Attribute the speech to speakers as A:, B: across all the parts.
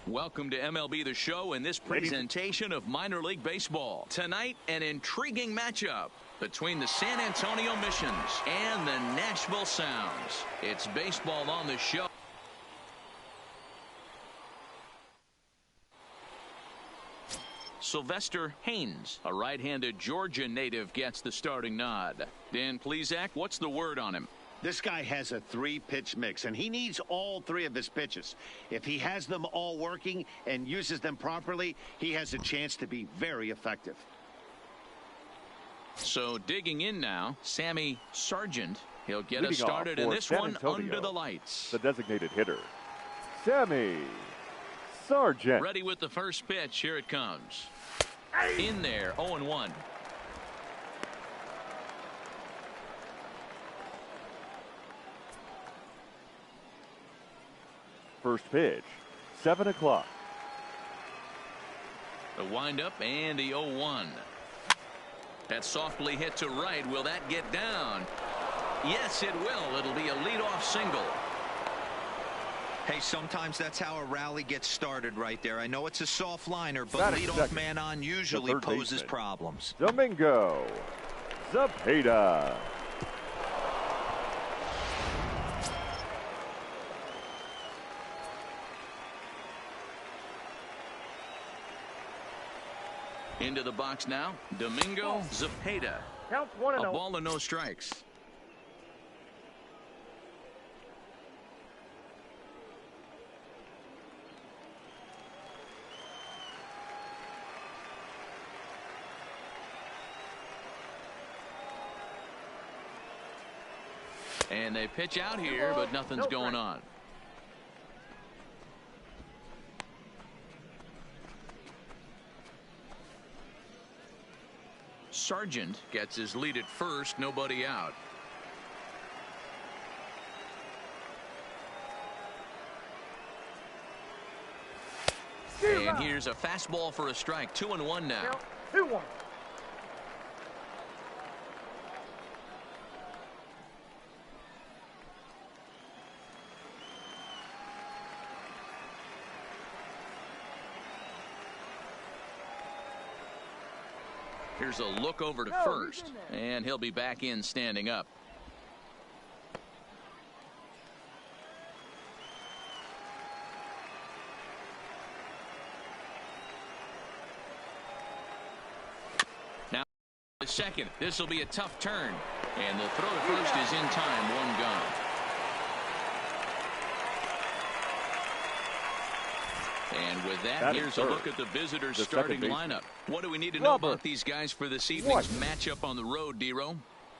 A: Welcome to MLB The Show and this presentation of minor league baseball. Tonight, an intriguing matchup between the San Antonio Missions and the Nashville Sounds. It's baseball on the show. Sylvester Haynes, a right-handed Georgia native, gets the starting nod. Dan Plesac, what's the word on him?
B: This guy has a three-pitch mix, and he needs all three of his pitches. If he has them all working and uses them properly, he has a chance to be very effective.
A: So digging in now, Sammy Sargent. He'll get us
C: Leading
A: started in this
C: San
A: one
C: Antonio,
A: under the lights.
C: The designated hitter, Sammy Sargent.
A: Ready with the first pitch. Here it comes. In there, 0-1.
C: First pitch, 7 o'clock.
A: The windup and the 0-1. That softly hit to right. Will that get down? Yes, it will. It'll be a leadoff single.
D: Hey, sometimes that's how a rally gets started right there. I know it's a soft liner, but
C: Batting
D: leadoff
C: second,
D: man on usually poses problems.
C: Domingo Zepeda.
A: Into the box now, Domingo Zepeda.
E: Counts 1-0.
A: A ball and no strikes. And they pitch out here, but nothing's going on. Sargent gets his lead at first, nobody out. And here's a fastball for a strike. 2-1 now.
E: 2-1.
A: Here's a look over to first, and he'll be back in standing up. Now the second. This will be a tough turn, and the throw to first is in time. One gone. And with that, here's a look at the visitors' starting lineup. What do we need to know about these guys for this evening's matchup on the road, D-Row?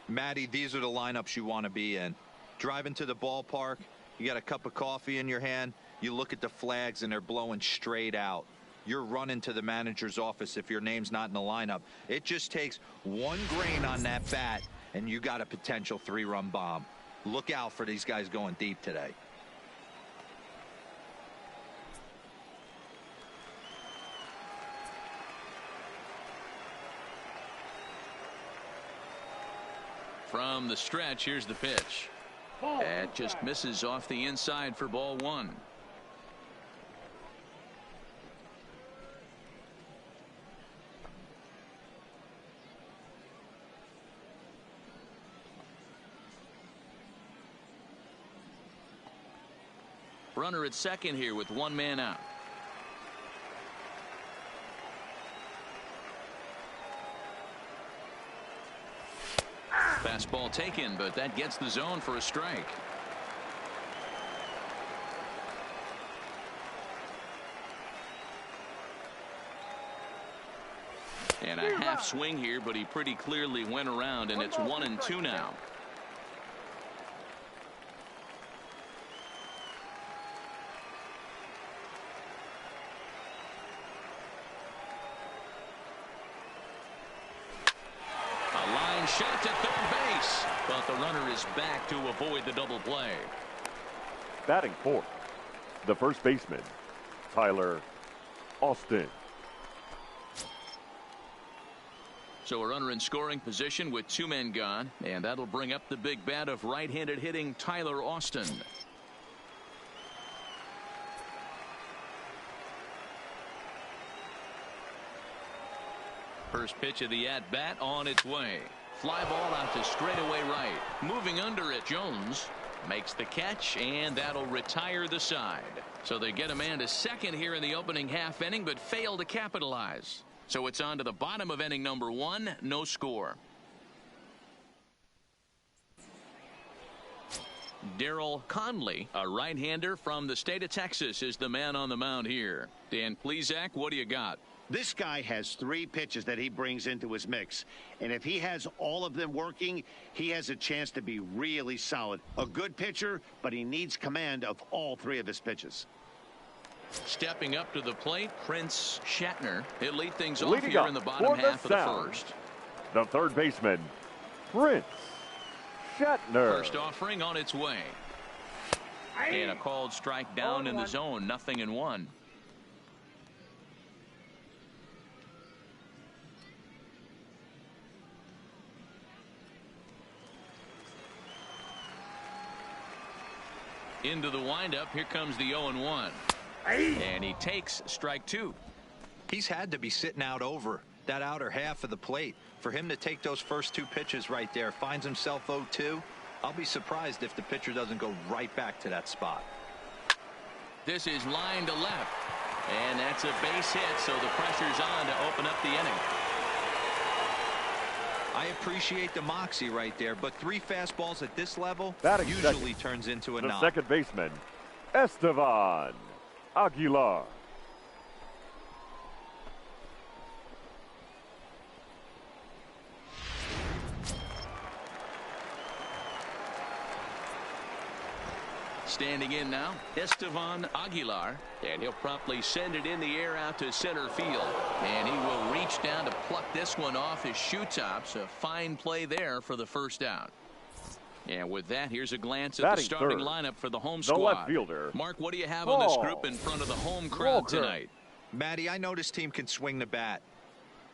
D: Matty, these are the lineups you want to be in. Driving to the ballpark, you got a cup of coffee in your hand, you look at the flags and they're blowing straight out. You're running to the manager's office if your name's not in the lineup. It just takes one grain on that bat and you got a potential 3-run bomb. Look out for these guys going deep today.
A: From the stretch, here's the pitch. That just misses off the inside for ball one. Runner at second here with one man out. Fastball taken, but that gets the zone for a strike. And a half swing here, but he pretty clearly went around, and it's 1-2 now. Shot to third base, but the runner is back to avoid the double play.
C: Batting fourth, the first baseman, Tyler Austin.
A: So a runner in scoring position with two men gone, and that'll bring up the big bat of right-handed hitting Tyler Austin. First pitch of the at-bat on its way. Fly ball out to straightaway right. Moving under it, Jones makes the catch, and that'll retire the side. So they get a man to second here in the opening half inning, but fail to capitalize. So it's on to the bottom of inning number 1, no score. Darryl Conley, a right-hander from the state of Texas, is the man on the mound here. Dan Plesac, what do you got?
B: This guy has 3 pitches that he brings into his mix. And if he has all of them working, he has a chance to be really solid. A good pitcher, but he needs command of all 3 of his pitches.
A: Stepping up to the plate, Prince Shatner. He'll lead things off
C: Leading
A: here
C: up
A: in the bottom half of the
C: sound,
A: first.
C: The third baseman, Prince Shatner.
A: First offering on its way. And a called strike down in the zone, 0-1. Into the windup, here comes the 0-1. And he takes strike 2.
D: He's had to be sitting out over that outer half of the plate. For him to take those first 2 pitches right there, finds himself 0-2. I'll be surprised if the pitcher doesn't go right back to that spot.
A: This is line to left. And that's a base hit, so the pressure's on to open up the inning.
D: I appreciate the moxie right there, but 3 fastballs at this level
C: Batting
D: usually
C: second,
D: turns into a
C: the
D: knock.
C: second baseman, Estevan Aguilar.
A: Standing in now, Estevan Aguilar, and he'll promptly send it in the air out to center field. And he will reach down to pluck this one off his shoe tops. A fine play there for the first out. And with that, here's a glance at
C: Batting
A: the starting
C: third,
A: lineup for the home
C: the
A: squad.
C: left fielder,
A: Mark, what do you have on this group in front of the home crowd tonight?
D: Matty, I know this team can swing the bat.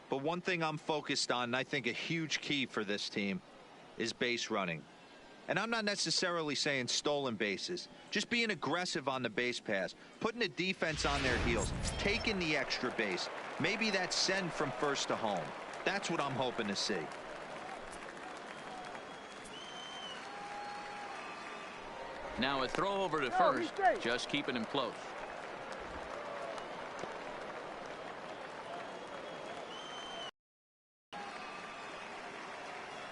D: But one thing I'm focused on, and I think a huge key for this team, is base running. And I'm not necessarily saying stolen bases. Just being aggressive on the base pass. Putting the defense on their heels. Taking the extra base. Maybe that send from first to home. That's what I'm hoping to see.
A: Now a throw over to first. Just keeping him close.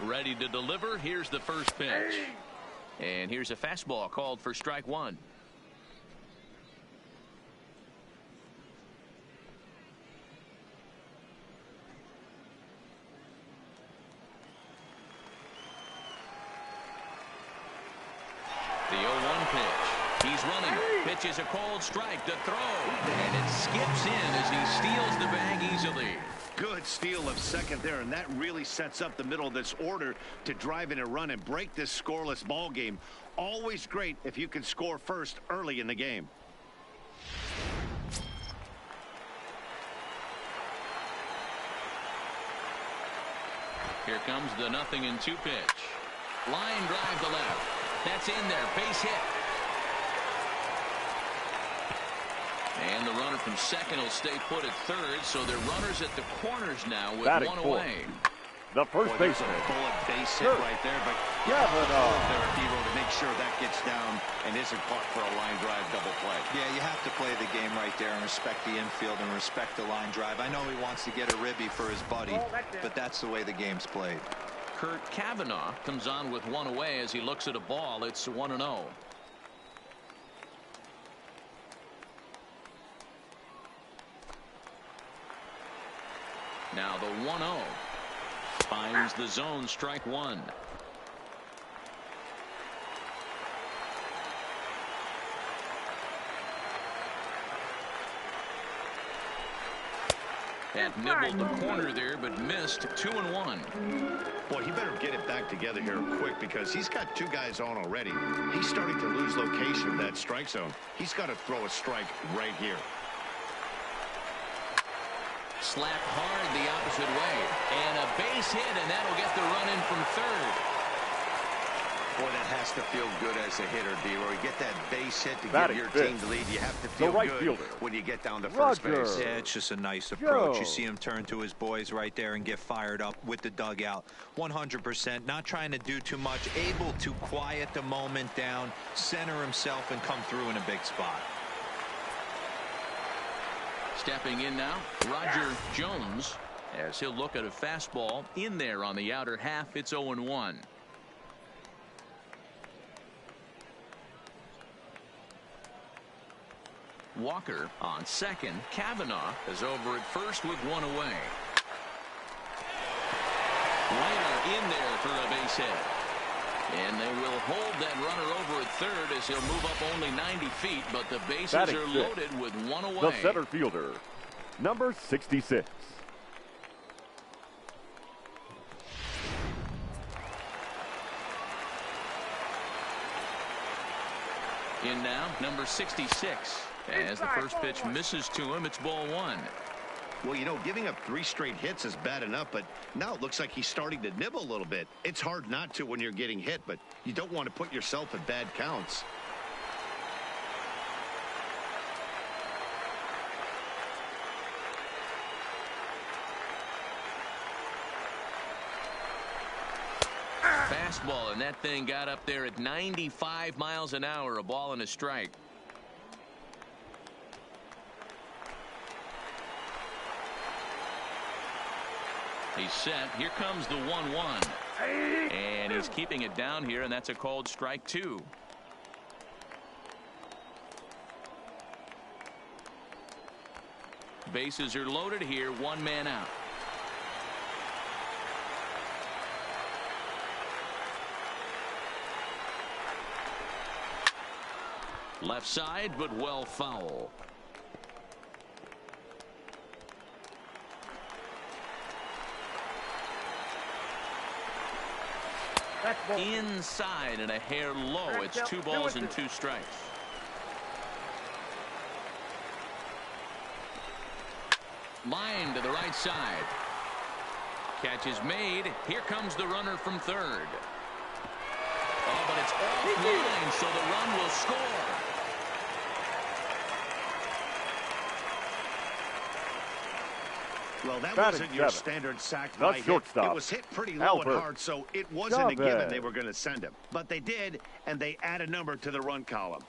A: Ready to deliver. Here's the first pitch. And here's a fastball called for strike 1. The 0-1 pitch. He's running. Pitch is a cold strike. The throw. And it skips in as he steals the bag easily.
B: Good steal of second there, and that really sets up the middle of this order to drive in a run and break this scoreless ball game. Always great if you can score first early in the game.
A: Here comes the 0-2 pitch. Line drive to left. That's in there. Base hit. And the runner from second will stay put at third, so they're runners at the corners now with
C: Batting
A: 1
C: fourth,
A: away.
C: the first
B: Boy, that's
C: baseman,
B: a bullet base hit right there, but their hero to make sure that gets down and isn't caught for a line drive double play.
D: Yeah, you have to play the game right there and respect the infield and respect the line drive. I know he wants to get a ribby for his buddy, but that's the way the game's played.
A: Kurt Cavanaugh comes on with 1 away as he looks at a ball. It's 1-0. Now the 1-0 finds the zone, strike 1. And nibbled the corner there, but missed. 2-1.
B: Boy, he better get it back together here quick because he's got 2 guys on already. He's starting to lose location of that strike zone. He's got to throw a strike right here.
A: Slapped hard the opposite way. And a base hit, and that'll get the run in from third.
B: Boy, that has to feel good as a hitter, D-Roy. Get that base hit to
C: Batting
B: give your
C: fifth,
B: team the lead. You have to
C: the
B: feel
C: right
B: good
C: fielder,
B: when you get down to first
C: Roger.
B: base.
D: Yeah, it's just a nice approach. You
C: Joe.
D: see him turn to his boys right there and get fired up with the dugout. 100%, not trying to do too much, able to quiet the moment down, center himself, and come through in a big spot.
A: Stepping in now, Roger Jones, as he'll look at a fastball in there on the outer half. It's 0-1. Walker on second. Kavanaugh is over at first with one away. Later in there for a base hit. And they will hold that runner over at third as he'll move up only 90 feet, but the bases
C: Batting
A: are
C: fifth,
A: loaded with one away.
C: the center fielder, number 66.
A: In now, number 66. As the first pitch misses to him, it's ball one.
B: Well, you know, giving up 3 straight hits is bad enough, but now it looks like he's starting to nibble a little bit. It's hard not to when you're getting hit, but you don't want to put yourself in bad counts.
A: Fastball, and that thing got up there at 95 miles an hour, a ball and a strike. He's set. Here comes the 1-1. And he's keeping it down here, and that's a called strike 2. Bases are loaded here, one man out. Left side, but well foul. Inside and a hair low. It's 2 balls and 2 strikes. Line to the right side. Catch is made. Here comes the runner from third. Oh, but it's offline, so the run will score.
B: Well, that
C: Batting
B: wasn't your
C: seven,
B: standard sack
C: the
B: fly hit.
C: shortstop,
B: It was hit pretty low
C: Albert
B: and hard, so it wasn't a given
C: Chavez.
B: they were going to send him. But they did, and they add a number to the run column.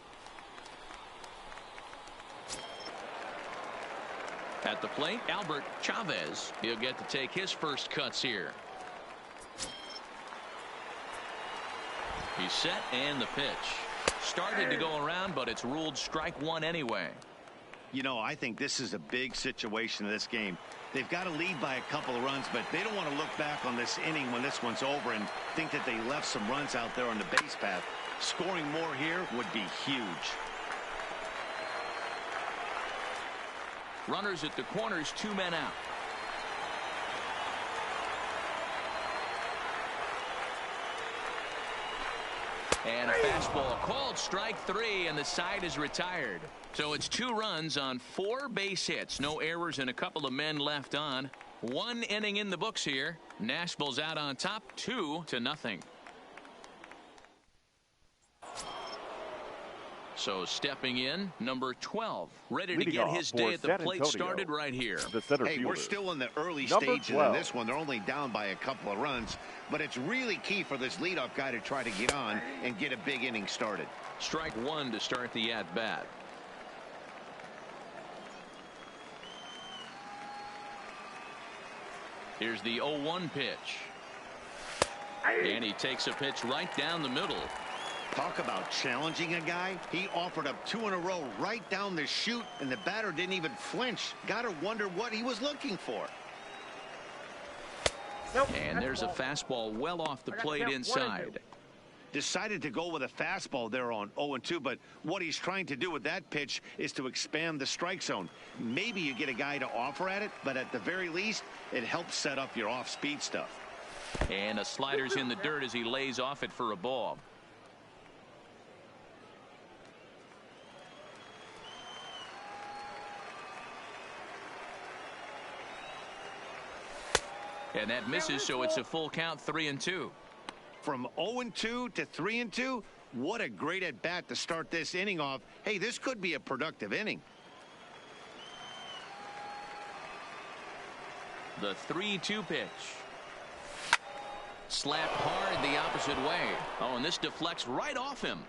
A: At the plate, Albert Chavez. He'll get to take his first cuts here. He's set, and the pitch. Started to go around, but it's ruled strike 1 anyway.
B: You know, I think this is a big situation in this game. They've got to lead by a couple of runs, but they don't want to look back on this inning when this one's over and think that they left some runs out there on the base path. Scoring more here would be huge.
A: Runners at the corners, 2 men out. And a fastball called strike 3, and the side is retired. So it's 2 runs on 4 base hits. No errors and a couple of men left on. 1 inning in the books here. Nashville's out on top, 2-0. So stepping in, number 12, ready to
C: Leading
A: get
C: off
A: his
C: for
A: day at the
C: San
A: plate
C: Antonio,
A: started right here.
C: the center
B: Hey,
C: fielder,
B: we're still in the early
C: number
B: stages in
C: 12.
B: this one. They're only down by a couple of runs, but it's really key for this leadoff guy to try to get on and get a big inning started.
A: Strike 1 to start the at-bat. Here's the 0-1 pitch. And he takes a pitch right down the middle.
B: Talk about challenging a guy. He offered up 2 in a row right down the chute, and the batter didn't even flinch. Gotta wonder what he was looking for.
A: And there's a fastball well off the plate inside.
B: Decided to go with a fastball there on 0-2, but what he's trying to do with that pitch is to expand the strike zone. Maybe you get a guy to offer at it, but at the very least, it helps set up your off-speed stuff.
A: And a slider's in the dirt as he lays off it for a ball. And that misses, so it's a full count, 3-2.
B: From 0-2 to 3-2, what a great at-bat to start this inning off. Hey, this could be a productive inning.
A: The 3-2 pitch. Slapped hard the opposite way. Oh, and this deflects right off him.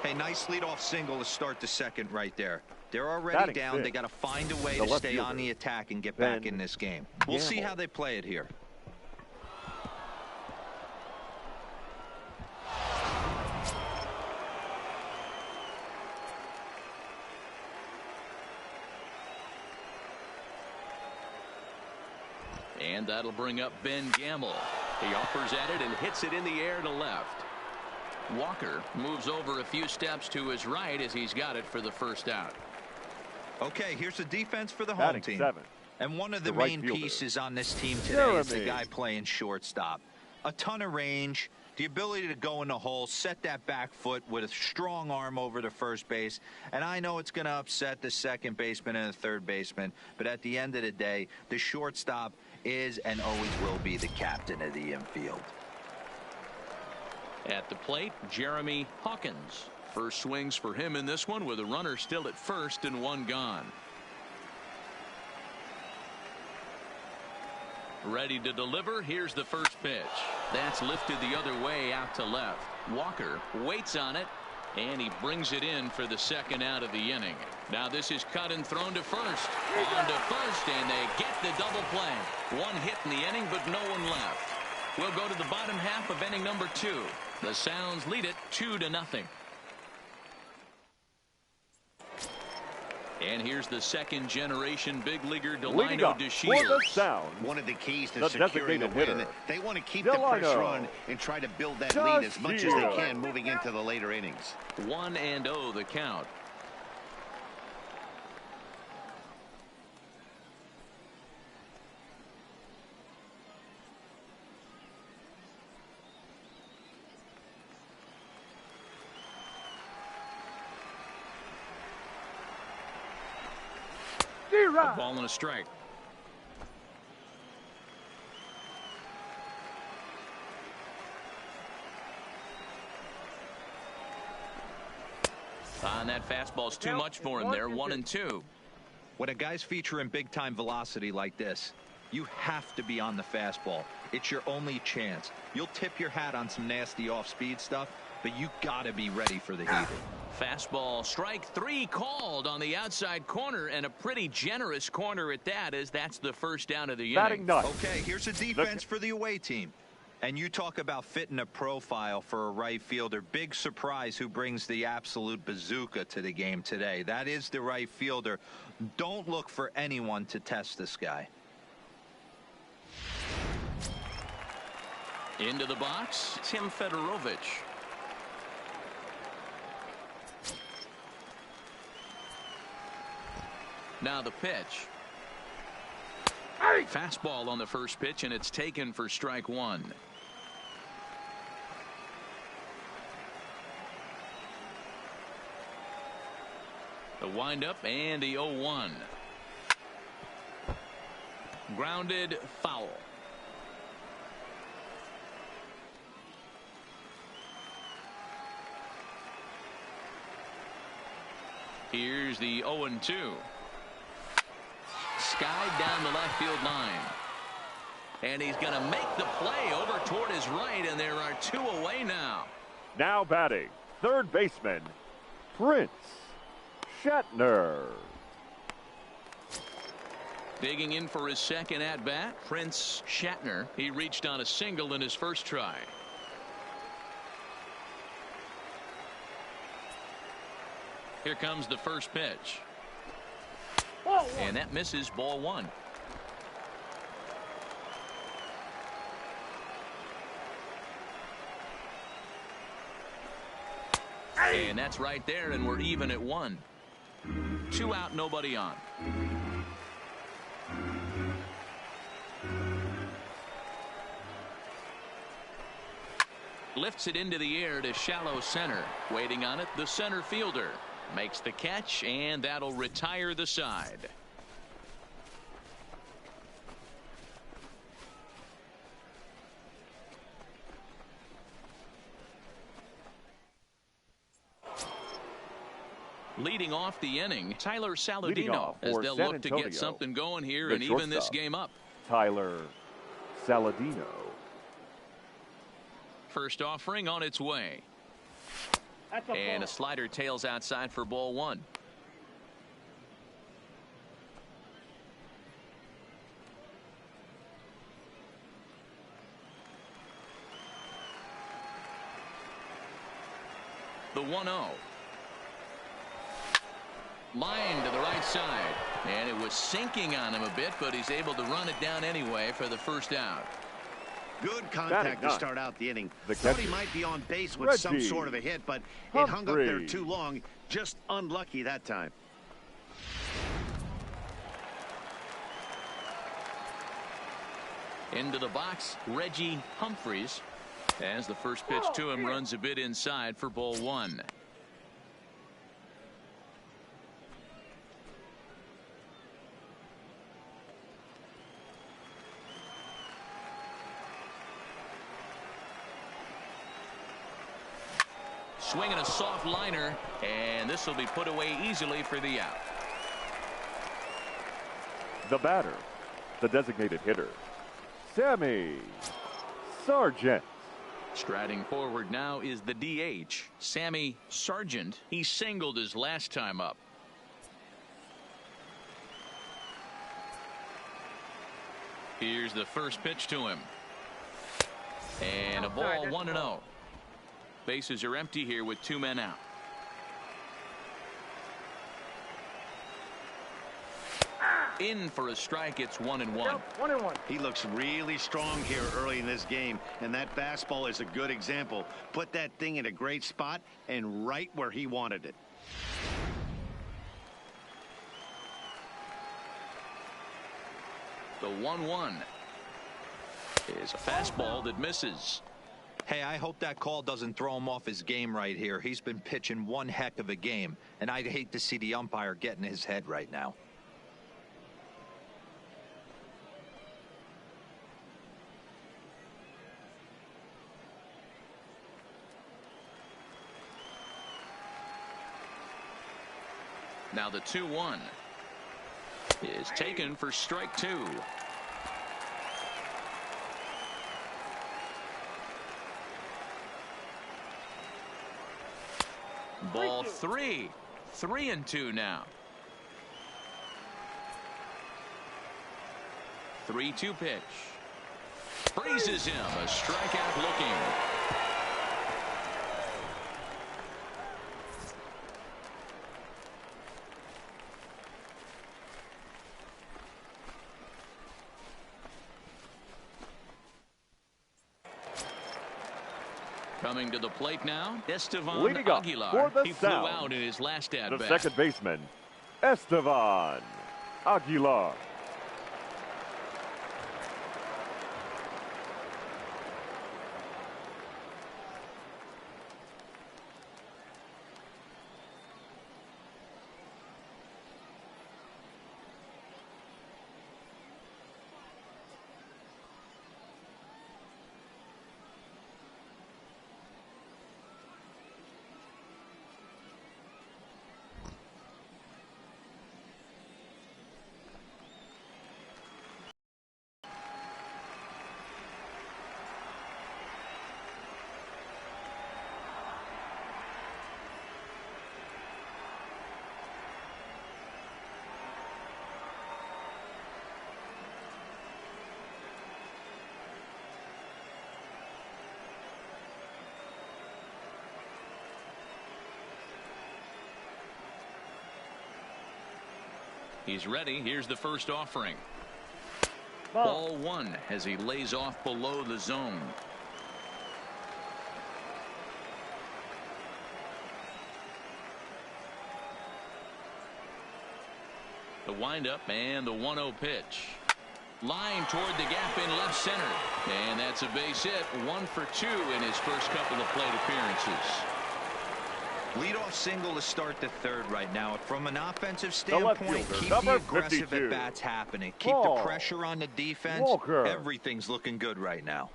D: Hey, nice leadoff single to start the second right there. They're already
C: Batting
D: down.
C: fifth.
D: They got to find a way
C: The
D: to
C: left
D: stay on
C: fielder,
D: the attack and get
C: Ben
D: back in this game. We'll see
C: Gamble.
D: how they play it here.
A: And that'll bring up Ben Gamble. He offers at it and hits it in the air to left. Walker moves over a few steps to his right as he's got it for the first out.
D: Okay, here's the defense for the home
C: Batting
D: team.
C: seventh,
D: And one of the
C: the right
D: main
C: fielder,
D: pieces on this team today is the
C: Jeremy.
D: guy playing shortstop. A ton of range, the ability to go in the hole, set that back foot with a strong arm over to first base. And I know it's going to upset the second baseman and the third baseman, but at the end of the day, the shortstop is and always will be the captain of the infield.
A: At the plate, Jeremy Hawkins. First swings for him in this one with a runner still at first and one gone. Ready to deliver. Here's the first pitch. That's lifted the other way out to left. Walker waits on it, and he brings it in for the second out of the inning. Now this is cut and thrown to first. On to first, and they get the double play. One hit in the inning, but no one left. We'll go to the bottom half of inning number 2. The Sounds lead it 2-0. And here's the second generation big leaguer
C: Leading
A: Delino
C: up for the
A: DeShields.
C: Sound,
B: One of the keys to
C: the
B: securing a
C: designated
B: win.
C: hitter,
B: They want to keep the
C: Delino
B: pressure on and try to build that lead as much as they
C: DeShields.
B: can moving into the later innings.
A: 1-0 the count. A ball and a strike. And that fastball's too much for him there. 1-2.
D: When a guy's featuring big-time velocity like this, you have to be on the fastball. It's your only chance. You'll tip your hat on some nasty off-speed stuff, but you got to be ready for the heater.
A: Fastball strike 3 called on the outside corner, and a pretty generous corner at that, as that's the first down of the
C: batting
A: inning.
C: ninth.
D: Okay, here's the defense for the away team. And you talk about fitting a profile for a right fielder. Big surprise who brings the absolute bazooka to the game today. That is the right fielder. Don't look for anyone to test this guy.
A: Into the box, Tim Fedorovich. Now the pitch. Fastball on the first pitch, and it's taken for strike 1. The windup and the 0-1. Grounded foul. Here's the 0-2. Skied down the left field line. And he's going to make the play over toward his right, and there are 2 away now.
C: Now batting, third baseman, Prince Shatner.
A: Digging in for his second at-bat, Prince Shatner. He reached on a single in his first try. Here comes the first pitch. And that misses, ball 1. And that's right there, and we're even at 1. 2 out, nobody on. Lifts it into the air to shallow center. Waiting on it, the center fielder. Makes the catch, and that'll retire the side. Leading off the inning, Tyler
C: Leading
A: Saladino,
C: off
A: as
C: for
A: they'll
C: San
A: look to
C: Antonio,
A: get something going here
C: the
A: and even this
C: shortstop,
A: game up.
C: Tyler Saladino.
A: First offering on its way. And a slider tails outside for ball one. The 1-0. Line to the right side. And it was sinking on him a bit, but he's able to run it down anyway for the first out.
B: Good contact to start out the inning. Thought he might be on base with some sort of a hit, but it hung up there too long. Just unlucky that time.
A: Into the box, Reggie Humphreys. As the first pitch to him runs a bit inside for ball one. Swinging a soft liner, and this will be put away easily for the out.
C: The batter, the designated hitter, Sammy Sargent.
A: Striding forward now is the DH, Sammy Sargent. He singled his last time up. Here's the first pitch to him. And a ball, 1-0. Bases are empty here with two men out. In for a strike. It's 1-1.
E: 1-1.
B: He looks really strong here early in this game, and that fastball is a good example. Put that thing in a great spot and right where he wanted it.
A: The 1-1 is a fastball that misses.
D: Hey, I hope that call doesn't throw him off his game right here. He's been pitching one heck of a game, and I'd hate to see the umpire get in his head right now.
A: Now the 2-1 is taken for strike two. Ball 3. 3-2 now. 3-2 pitch. Freezes him. A strikeout looking. Coming to the plate now, Estevan
C: Leading up
A: Aguilar.
C: for the
A: He flew
C: Sound,
A: out in his last at-bat.
C: the second baseman, Estevan Aguilar.
A: He's ready. Here's the first offering. Ball 1 as he lays off below the zone. The windup and the 1-0 pitch. Line toward the gap in left center. And that's a base hit. 1 for 2 in his first couple of plate appearances.
D: Leadoff single to start the third right now. From an offensive standpoint, keep
C: number
D: the aggressive
C: 52.
D: at-bats happening. Keep the pressure on the defense.
C: Walker.
D: Everything's looking good right now.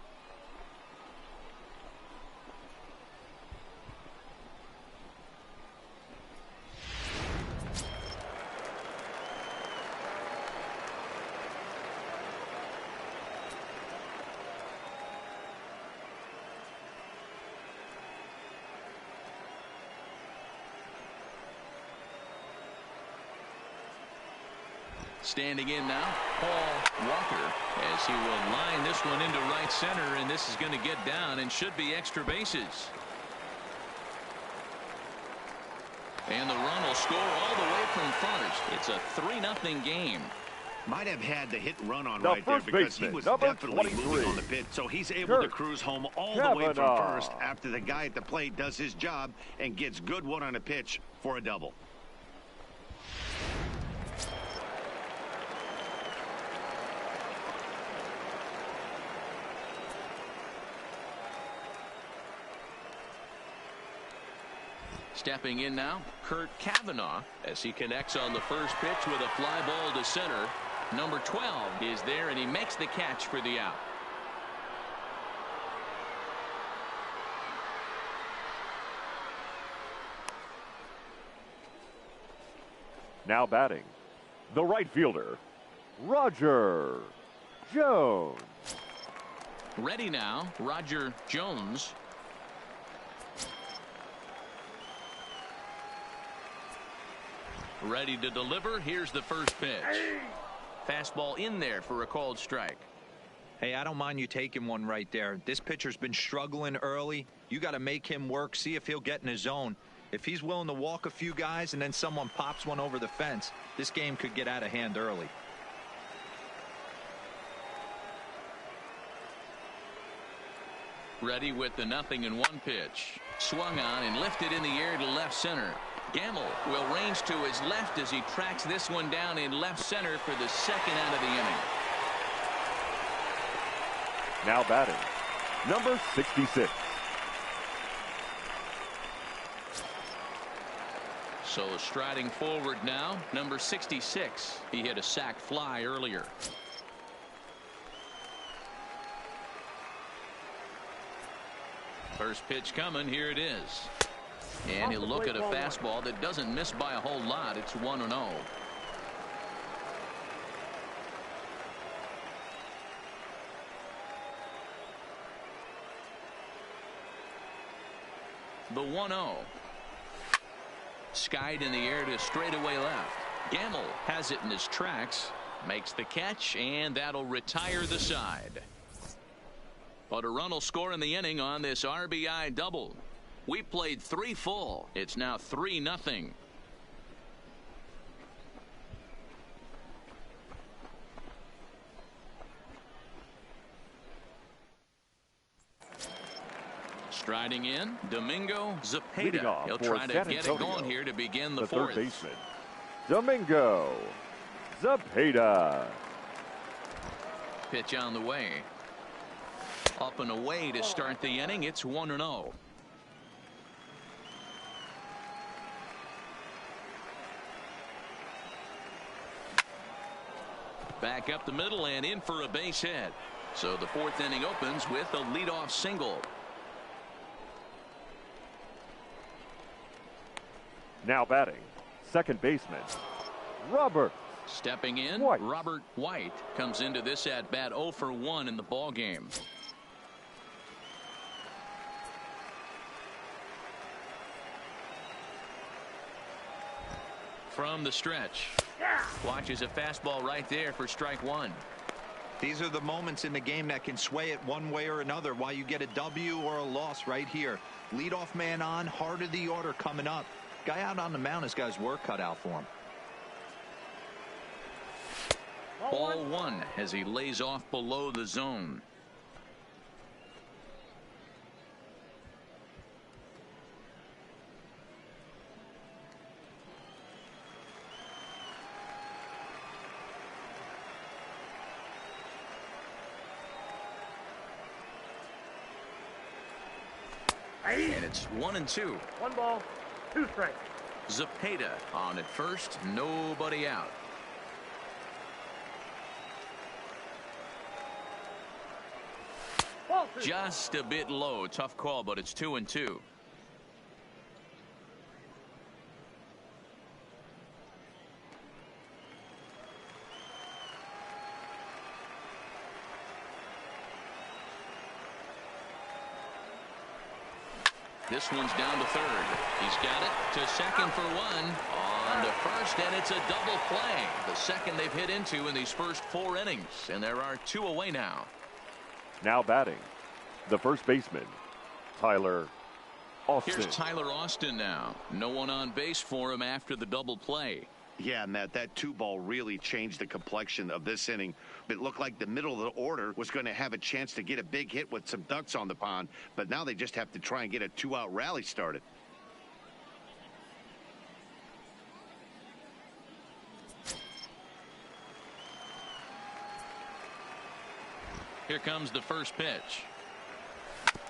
A: Standing in now, Paul Walker, as he will line this one into right center, and this is going to get down and should be extra bases. And the run will score all the way from first. It's a 3-0 game.
B: Might have had the hit run on
C: The
B: right there
C: first
B: because he
C: baseman,
B: was
C: number
B: definitely
C: 23.
B: moving on the pitch. So he's able to cruise home all the way from
C: Kavanaugh.
B: first after the guy at the plate does his job and gets good one on a pitch for a double.
A: Stepping in now, Kurt Kavanaugh, as he connects on the first pitch with a fly ball to center. Number 12 is there, and he makes the catch for the out.
C: Now batting, the right fielder, Roger Jones.
A: Ready now, Roger Jones. Ready to deliver. Here's the first pitch. Fastball in there for a called strike.
D: Hey, I don't mind you taking one right there. This pitcher's been struggling early. You got to make him work, see if he'll get in his zone. If he's willing to walk a few guys and then someone pops one over the fence, this game could get out of hand early.
A: Ready with the 0-1 pitch. Swung on and lifted in the air to left center. Gamble will range to his left as he tracks this one down in left center for the second out of the inning.
C: Now batting, number 66.
A: So striding forward now, number 66. He hit a sac fly earlier. First pitch coming. Here it is. And he'll look at a fastball that doesn't miss by a whole lot. It's 1-0. The 1-0. Skied in the air to straightaway left. Gamble has it in his tracks. Makes the catch, and that'll retire the side. But a run will score in the inning on this RBI double. We played 3 full. It's now 3-0. Striding in, Domingo
C: Leading
A: Zepeda.
C: off
A: He'll
C: for
A: try to
C: San
A: get it
C: Antonio,
A: going here to begin the
C: The
A: fourth.
C: third baseman, Domingo Zepeda.
A: Pitch on the way. Up and away to start the inning. It's 1-0. Back up the middle and in for a base hit. So the fourth inning opens with a leadoff single.
C: Now batting, second baseman, Robert.
A: Stepping in,
C: White.
A: Robert White comes into this at bat 0 for 1 in the ball game. From the stretch, watches a fastball right there for strike one.
D: These are the moments in the game that can sway it one way or another, why you get a W or a loss right here. Leadoff man on, heart of the order coming up. Guy out on the mound has got his work cut out for him.
A: Ball one as he lays off below the zone. And it's 1-2.
E: 1 ball, 2 strikes.
A: Zepeda on at first, nobody out.
E: Ball 2.
A: Just a bit low. Tough call, but it's 2-2. This one's down to third. He's got it to second for one. On to first, and it's a double play. The second they've hit into in these first 4 innings, and there are 2 away now.
C: Now batting, the first baseman, Tyler Austin.
A: Here's Tyler Austin now. No one on base for him after the double play.
B: Yeah, Matt, that 2-ball really changed the complexion of this inning. It looked like the middle of the order was going to have a chance to get a big hit with some ducks on the pond, but now they just have to try and get a 2-out rally started.
A: Here comes the first pitch.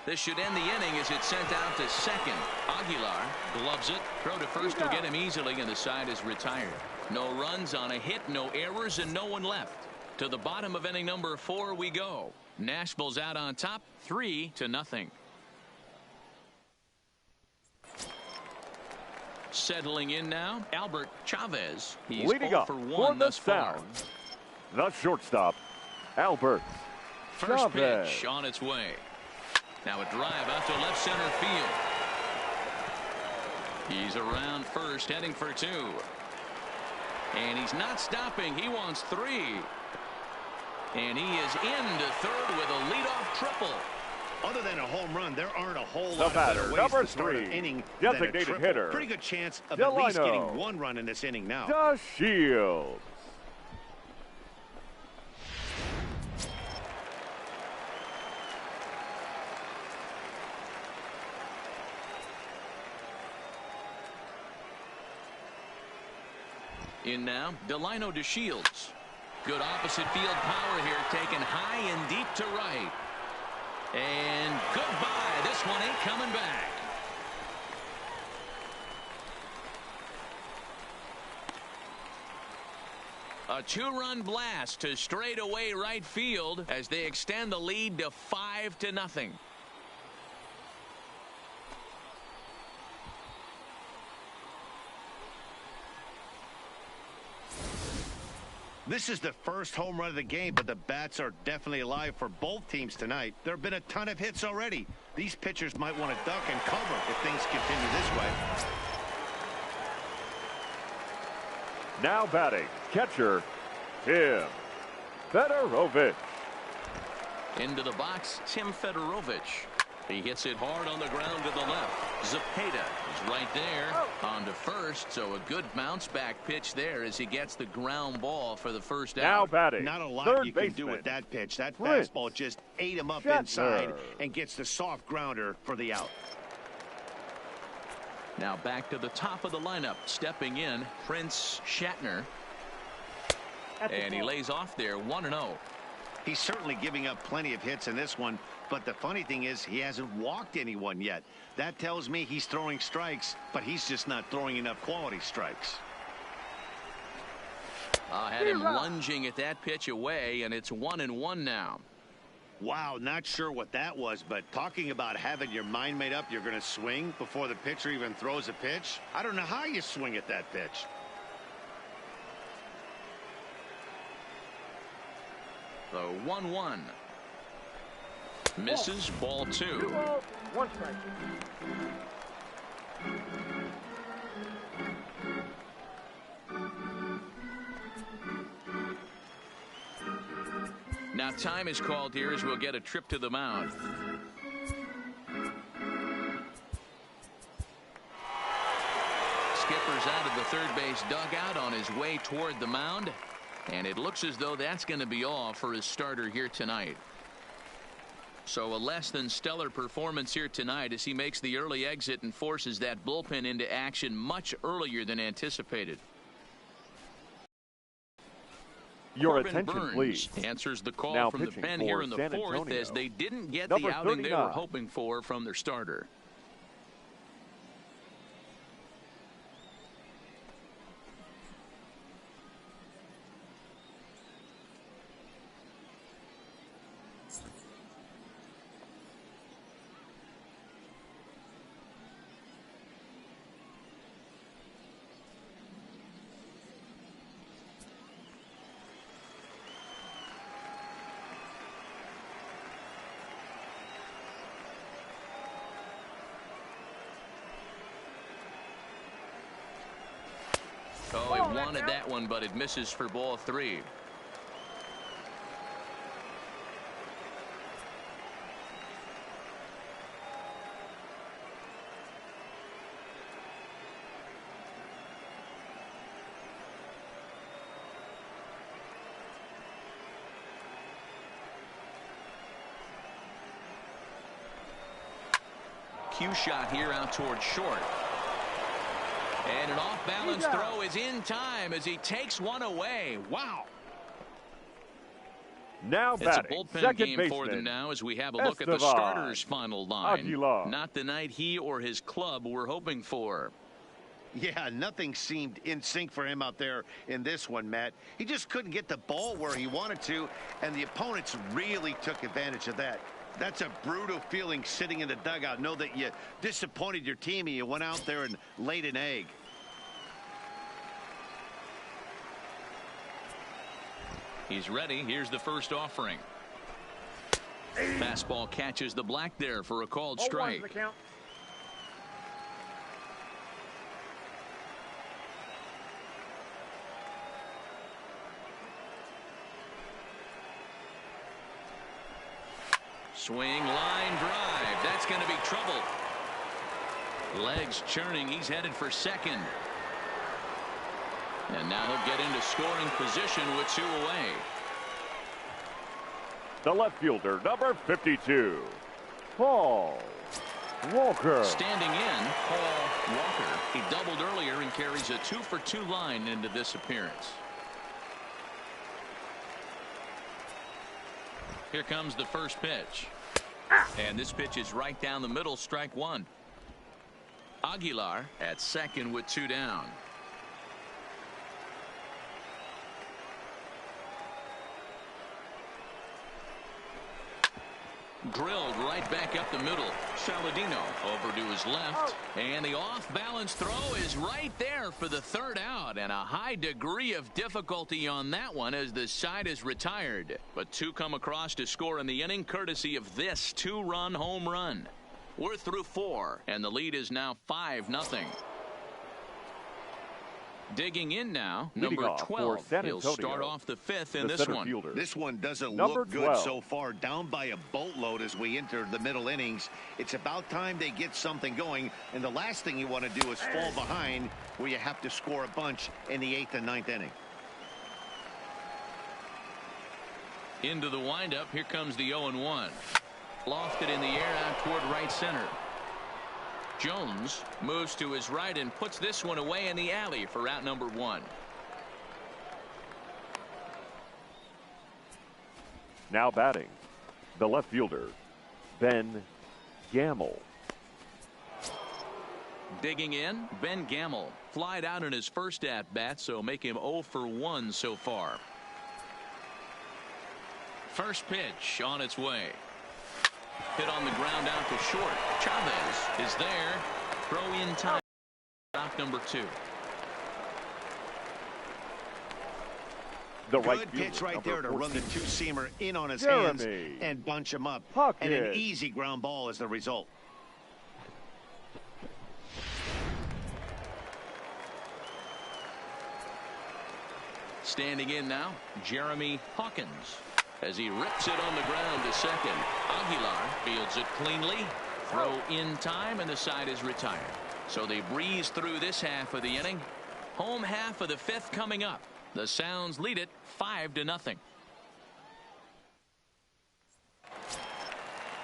A: This should end the inning as it's sent out to second. Aguilar gloves it. Throw to first will get him easily, and the side is retired. No runs on a hit, no errors, and no one left. To the bottom of inning number 4 we go. Nashville's out on top, 3-0. Settling in now, Albert Chavez. He's
C: leading
A: 0
C: up
A: for 1
C: for the
A: thus far.
C: Sounds, the shortstop, Albert
A: First
C: Chavez.
A: pitch on its way. Now a drive out to left center field. He's around first, heading for 2. And he's not stopping. He wants 3. And he is into third with a leadoff triple.
B: Other than a home run, there aren't a whole
C: The
B: lot of
C: batter,
B: better ways
C: number
B: to start an
C: 3,
B: inning than a
C: designated
B: triple.
C: hitter,
B: Pretty good chance of at least
C: Delino.
B: getting 1 run in this inning now.
C: The Shields.
A: In now, Delino to Shields. Good opposite field power here, taken high and deep to right. And goodbye. This one ain't coming back. A 2-run blast to straightaway right field as they extend the lead to 5-0.
B: This is the first home run of the game, but the bats are definitely alive for both teams tonight. There have been a ton of hits already. These pitchers might want to duck and cover if things continue this way.
C: Now batting, catcher, Tim Fedorovich.
A: Into the box, Tim Fedorovich. He hits it hard on the ground to the left. Zepeda is right there on to first, so a good bounce back pitch there as he gets the ground ball for the first out.
C: Now batting,
B: Not a lot
C: third
B: you can
C: baseman,
B: do with that pitch. That
C: Prince
B: fastball just ate him up
C: Shatner.
B: inside and gets the soft grounder for the out.
A: Now back to the top of the lineup, stepping in, Prince Shatner. And he lays off there, 1-0.
B: He's certainly giving up plenty of hits in this one, but the funny thing is he hasn't walked anyone yet. That tells me he's throwing strikes, but he's just not throwing enough quality strikes.
A: Had him lunging at that pitch away, and it's 1-1 now.
B: Wow, not sure what that was, but talking about having your mind made up you're going to swing before the pitcher even throws a pitch. I don't know how you swing at that pitch.
A: The 1-1. Misses, ball 2.
E: 2 balls, 1 strike.
A: Now time is called here as we'll get a trip to the mound. Skipper's out of the third base dugout on his way toward the mound. And it looks as though that's going to be all for his starter here tonight. So a less than stellar performance here tonight as he makes the early exit and forces that bullpen into action much earlier than anticipated.
C: Your
A: Corbin
C: attention,
A: Burns
C: please.
A: answers the call
C: Now
A: from the
C: pitching
A: pen
C: for
A: here in the
C: San
A: fourth
C: Antonio,
A: as they didn't get
C: number
A: the outing they were
C: 39.
A: hoping for from their starter. Oh, he wanted that one, but it misses for ball 3. Cue shot here out towards short. And an off-balance throw is in time as he takes one away. Wow.
C: Now batting,
A: it's a bullpen
C: second
A: game
C: baseman,
A: for them now as we have a look at the
C: Estevan
A: starters' final line.
C: Aguilar.
A: Not the night he or his club were hoping for.
B: Yeah, nothing seemed in sync for him out there in this one, Matt. He just couldn't get the ball where he wanted to, and the opponents really took advantage of that. That's a brutal feeling sitting in the dugout. Know that you disappointed your team and you went out there and laid an egg.
A: He's ready. Here's the first offering. Fastball catches the black there for a called strike. Swing, line drive. That's going to be trouble. Legs churning. He's headed for second. And now he'll get into scoring position with 2 away.
C: The left fielder, number 52, Paul Walker.
A: Standing in, Paul Walker. He doubled earlier and carries a 2-for-2 line into this appearance. Here comes the first pitch. And this pitch is right down the middle, strike 1. Aguilar at second with 2 down. Drilled right back up the middle. Saladino over to his left. And the off-balance throw is right there for the 3rd out. And a high degree of difficulty on that one as the side is retired. But 2 come across to score in the inning courtesy of this 2-run home run. We're through 4, and the lead is now 5-0. Digging in now, number 12. He'll start off the 5th in this one.
C: Fielder.
B: This one doesn't
C: Number
B: look good
C: 12.
B: so far. Down by a boatload as we enter the middle innings. It's about time they get something going. And the last thing you want to do is fall behind where you have to score a bunch in the 8th and 9th inning.
A: Into the windup. Here comes the 0-1. Lofted in the air out toward right center. Jones moves to his right and puts this one away in the alley for out number 1.
C: Now batting, the left fielder, Ben Gamel.
A: Digging in, Ben Gamel. Flied out in his first at-bat, so make him 0 for 1 so far. First pitch on its way. Hit on the ground out to short. Chavez is there. Throw in time. Out number 2.
C: The
B: Good
C: right
B: pitch
C: fielder,
B: right there to
C: 14.
B: run the 2-seamer in on his
C: Jeremy
B: hands and bunch him up.
C: Huckett.
B: And an easy ground ball is the result.
A: Standing in now, Jeremy Hawkins. As he rips it on the ground to second. Aguilar fields it cleanly. Throw in time, and the side is retired. So they breeze through this half of the inning. Home half of the 5th coming up. The Sounds lead it 5-0.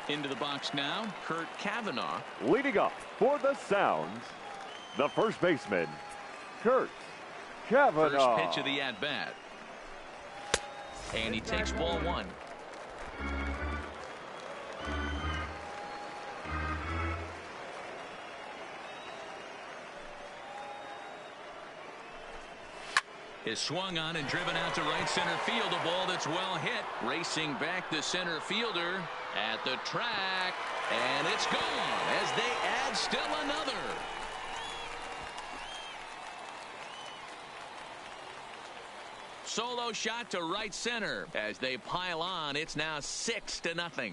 A: Into the box now, Kurt Cavanaugh.
C: Leading up for the Sounds, the first baseman, Kurt Cavanaugh.
A: First pitch of the at-bat. And he takes ball 1. Is swung on and driven out to right center field. A ball that's well hit. Racing back the center fielder at the track. And it's gone as they add still another. Solo shot to right center. As they pile on, it's now 6-0.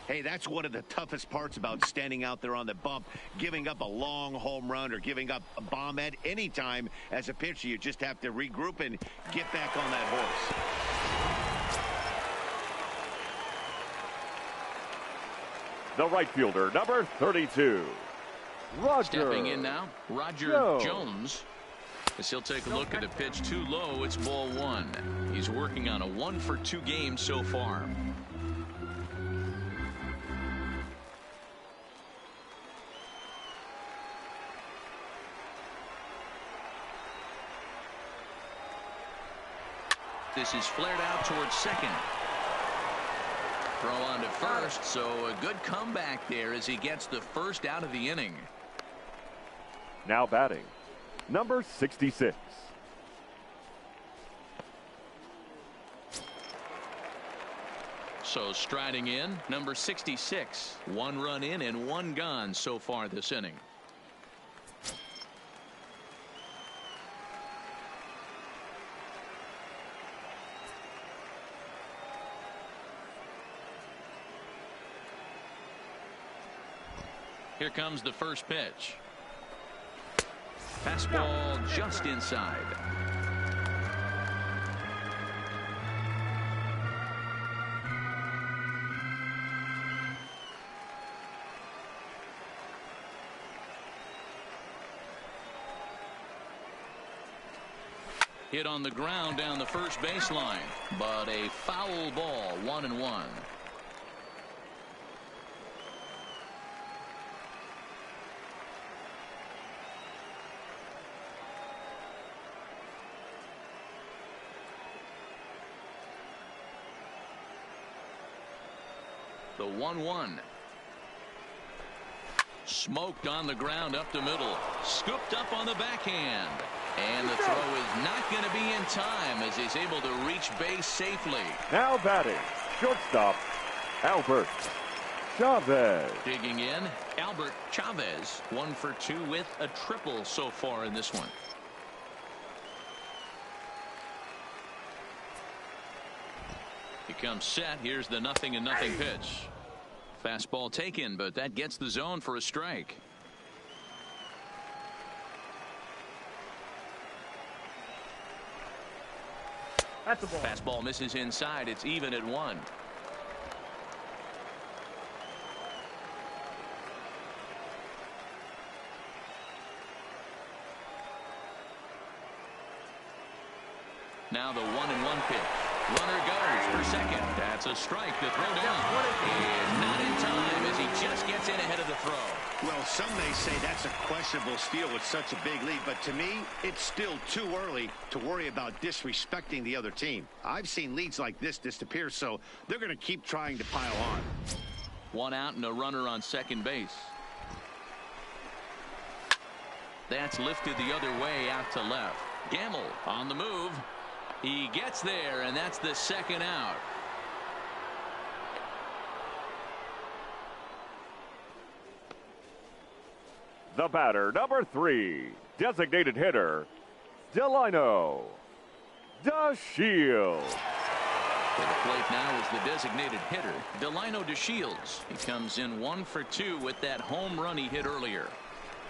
B: Hey, that's one of the toughest parts about standing out there on the bump, giving up a long home run or giving up a bomb at any time. As a pitcher, you just have to regroup and get back on that horse.
C: The right fielder, number 32, Roger.
A: Stepping in now, Roger Jones. As he'll take a look at a pitch too low, it's ball one. He's working on a 1-for-2 game so far. This is flared out towards second. Throw on to first, so a good comeback there as he gets the first out of the inning.
C: Now batting, number 66.
A: So striding in, number 66. 1 run in and 1 gone so far this inning. Here comes the first pitch. Fastball just inside. Hit on the ground down the first baseline, but a foul ball, 1-1. The 1-1. Smoked on the ground up the middle. Scooped up on the backhand. And the throw is not going to be in time as he's able to reach base safely.
C: Now batting, shortstop, Albert Chavez.
A: Digging in, Albert Chavez. 1 for 2 with a triple so far in this one. He comes set. Here's the 0-0 pitch. Fastball taken, but that gets the zone for a strike.
E: That's a ball.
A: Fastball misses inside. It's even at 1. Now the 1-1 pitch. Runner goes for second. That's a strike to throw down. And not in time as he just gets in ahead of the throw.
B: Well, some may say that's a questionable steal with such a big lead, but to me, it's still too early to worry about disrespecting the other team. I've seen leads like this disappear, so they're going to keep trying to pile on.
A: 1 out and a runner on second base. That's lifted the other way out to left. Gamble on the move. He gets there, and that's the second out.
C: The batter, number 3, designated hitter, Delino DeShields.
A: To the plate now is the designated hitter, Delino DeShields. He comes in 1 for 2 with that home run he hit earlier.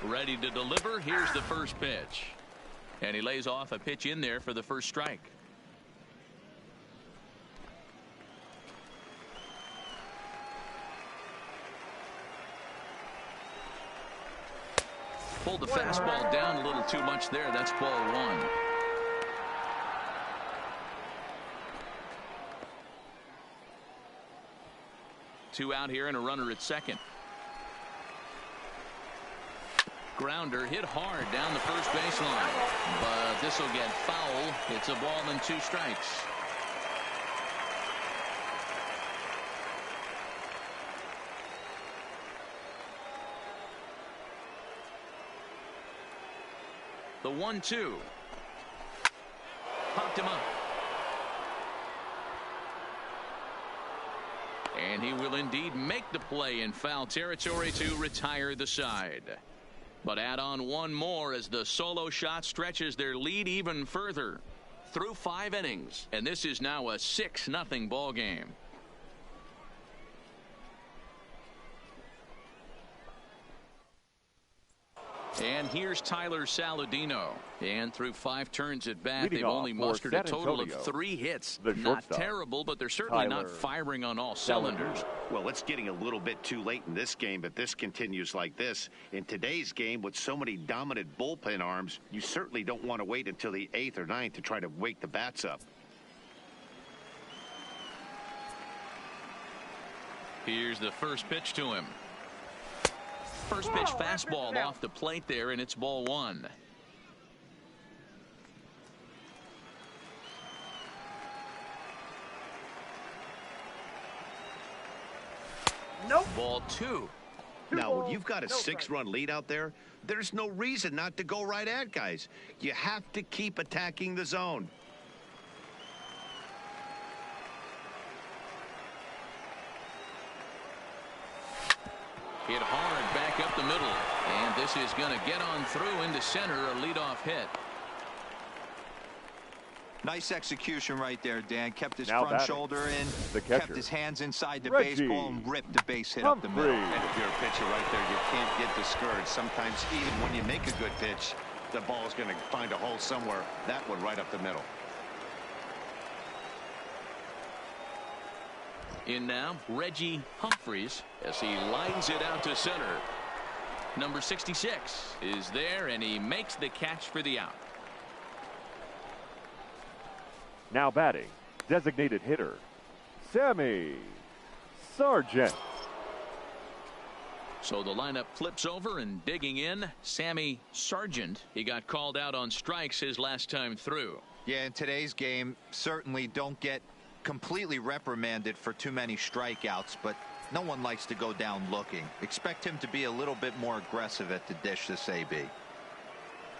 A: Ready to deliver. Here's the first pitch. And he lays off a pitch in there for the first strike. Pulled the fastball down a little too much there. That's ball 1. Two out here and a runner at second. Grounder hit hard down the first baseline, but this will get foul. It's a ball and 2 strikes. The 1-2. Popped him up. And he will indeed make the play in foul territory to retire the side. But add on one more as the solo shot stretches their lead even further. Through 5 innings, and this is now a 6-0 ball game. And here's Tyler Saladino. And through 5 turns at bat,
C: Leading
A: they've only
C: off for
A: mustered a
C: San
A: total
C: Antonio,
A: of 3 hits.
C: the
A: Not
C: shortstop,
A: terrible, but they're certainly not
C: Tyler
A: firing on all cylinders.
B: Well, it's getting a little bit too late in this game if this continues like this. In today's game, with so many dominant bullpen arms, you certainly don't want to wait until the 8th or 9th to try to wake the bats up.
A: Here's the first pitch to him. First pitch fastball off the plate there, and it's ball 1.
E: Nope.
A: Ball 2.
B: Now, when you've got a 6-run lead out there, there's no reason not to go right at guys. You have to keep attacking the zone.
A: Hit hard back up the middle. And this is going to get on through into center, a leadoff hit.
D: Nice execution right there, Dan. Kept his
C: Now
D: front
C: batting,
D: shoulder in,
C: the
D: kept
C: catcher,
D: his hands inside the
C: Reggie
D: baseball, and ripped the base hit up the middle.
C: Humphrey.
B: And if you're a pitcher right there, you can't get discouraged. Sometimes even when you make a good pitch, the ball is going to find a hole somewhere. That one right up the middle.
A: In now, Reggie Humphreys as he lines it out to center. Number 66 is there, and he makes the catch for the out.
C: Now batting, designated hitter, Sammy Sargent.
A: So the lineup flips over, and digging in, Sammy Sargent. He got called out on strikes his last time through.
D: Yeah, in today's game, certainly don't get completely reprimanded for too many strikeouts, but no one likes to go down looking. Expect him to be a little bit more aggressive at the dish this AB.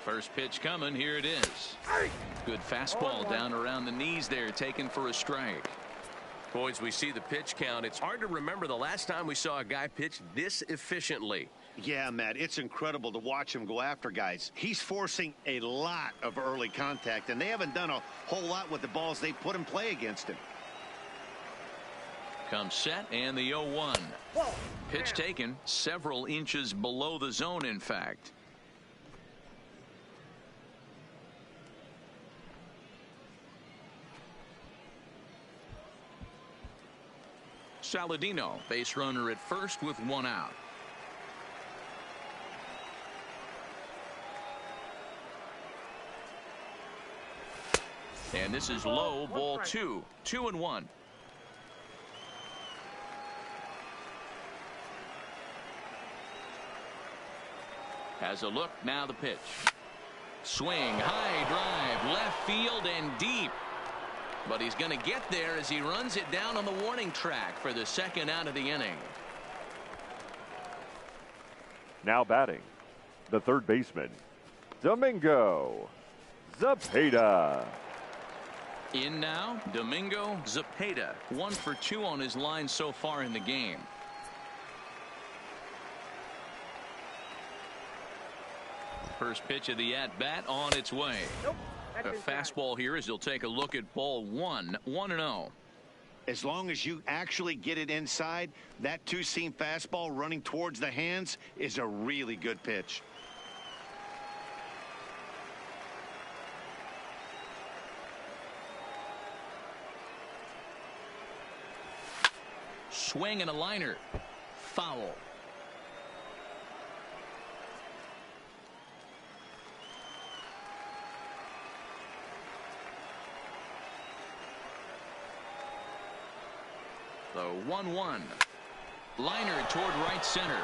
A: First pitch coming. Here it is. Good fastball down around the knees there, taken for a strike.
F: Boys, we see the pitch count. It's hard to remember the last time we saw a guy pitch this efficiently.
B: Yeah, Matt, it's incredible to watch him go after guys. He's forcing a lot of early contact, and they haven't done a whole lot with the balls they put in play against him.
A: Comes set, and the 0-1. Pitch taken several inches below the zone, in fact. Saladino, base runner at first with 1 out. And this is low, ball 2. 2-1. Has a look, now the pitch. Swing, high drive, left field and deep. But he's going to get there as he runs it down on the warning track for the 2nd out of the inning.
C: Now batting, the 3rd baseman, Domingo Zepeda.
A: In now, Domingo Zepeda. 1 for 2 on his line so far in the game. First pitch of the at-bat on its way.
E: Nope.
A: A fastball here as he'll take a look at ball 1. 1-0.
B: As long as you actually get it inside, that 2-seam fastball running towards the hands is a really good pitch.
A: Swing and a liner. Foul. The 1-1. Liner toward right center.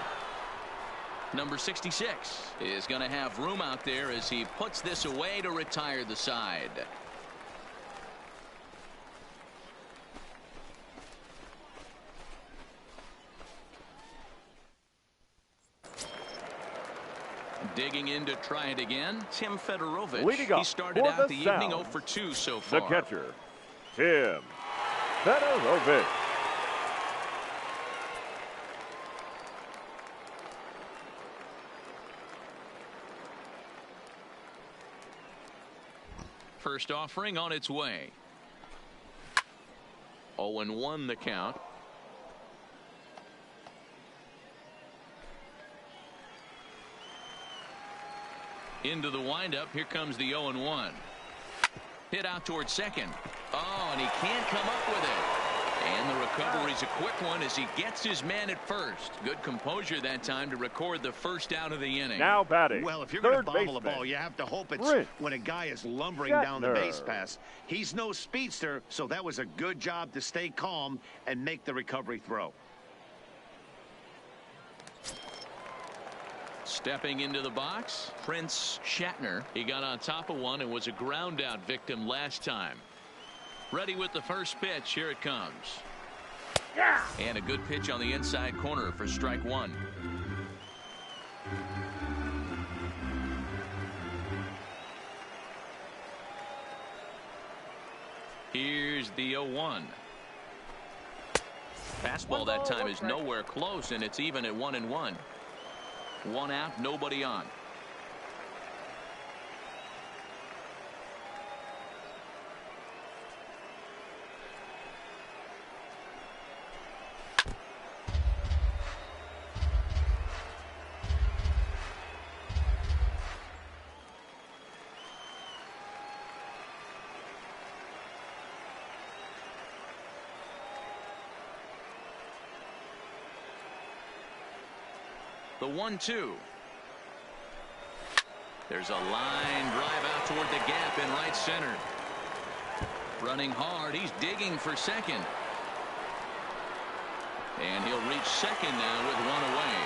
A: Number 66 is going to have room out there as he puts this away to retire the side. Digging in to try it again, Tim Fedorovich.
C: Leading
A: He
C: off
A: started
C: for
A: out
C: the
A: the evening
C: Sounds,
A: 0 for 2 so
C: The
A: far.
C: catcher, Tim Fedorovich.
A: First offering on its way. 0-1 the count. Into the windup. Here comes the 0-1. Hit out towards second. Oh, and he can't come up with it. And the recovery's a quick one as he gets his man at first. Good composure that time to record the first out of the inning.
C: Now batting.
B: Well, if you're going to
C: third
B: bobble the
C: baseman,
B: ball, you have to hope it's
C: Rich
B: when a guy is lumbering down the
C: Shatner.
B: base pass. He's no speedster, so that was a good job to stay calm and make the recovery throw.
A: Stepping into the box, Prince Shatner. He got on top of one and was a ground out victim last time. Ready with the first pitch. Here it comes.
E: Yeah.
A: And a good pitch on the inside corner for strike one. Here's the 0-1. Fastball that time is nowhere close, and it's even at 1-1. One out, nobody on. The 1-2. There's a line drive out toward the gap in right center. Running hard. He's digging for second. And he'll reach second now with one away.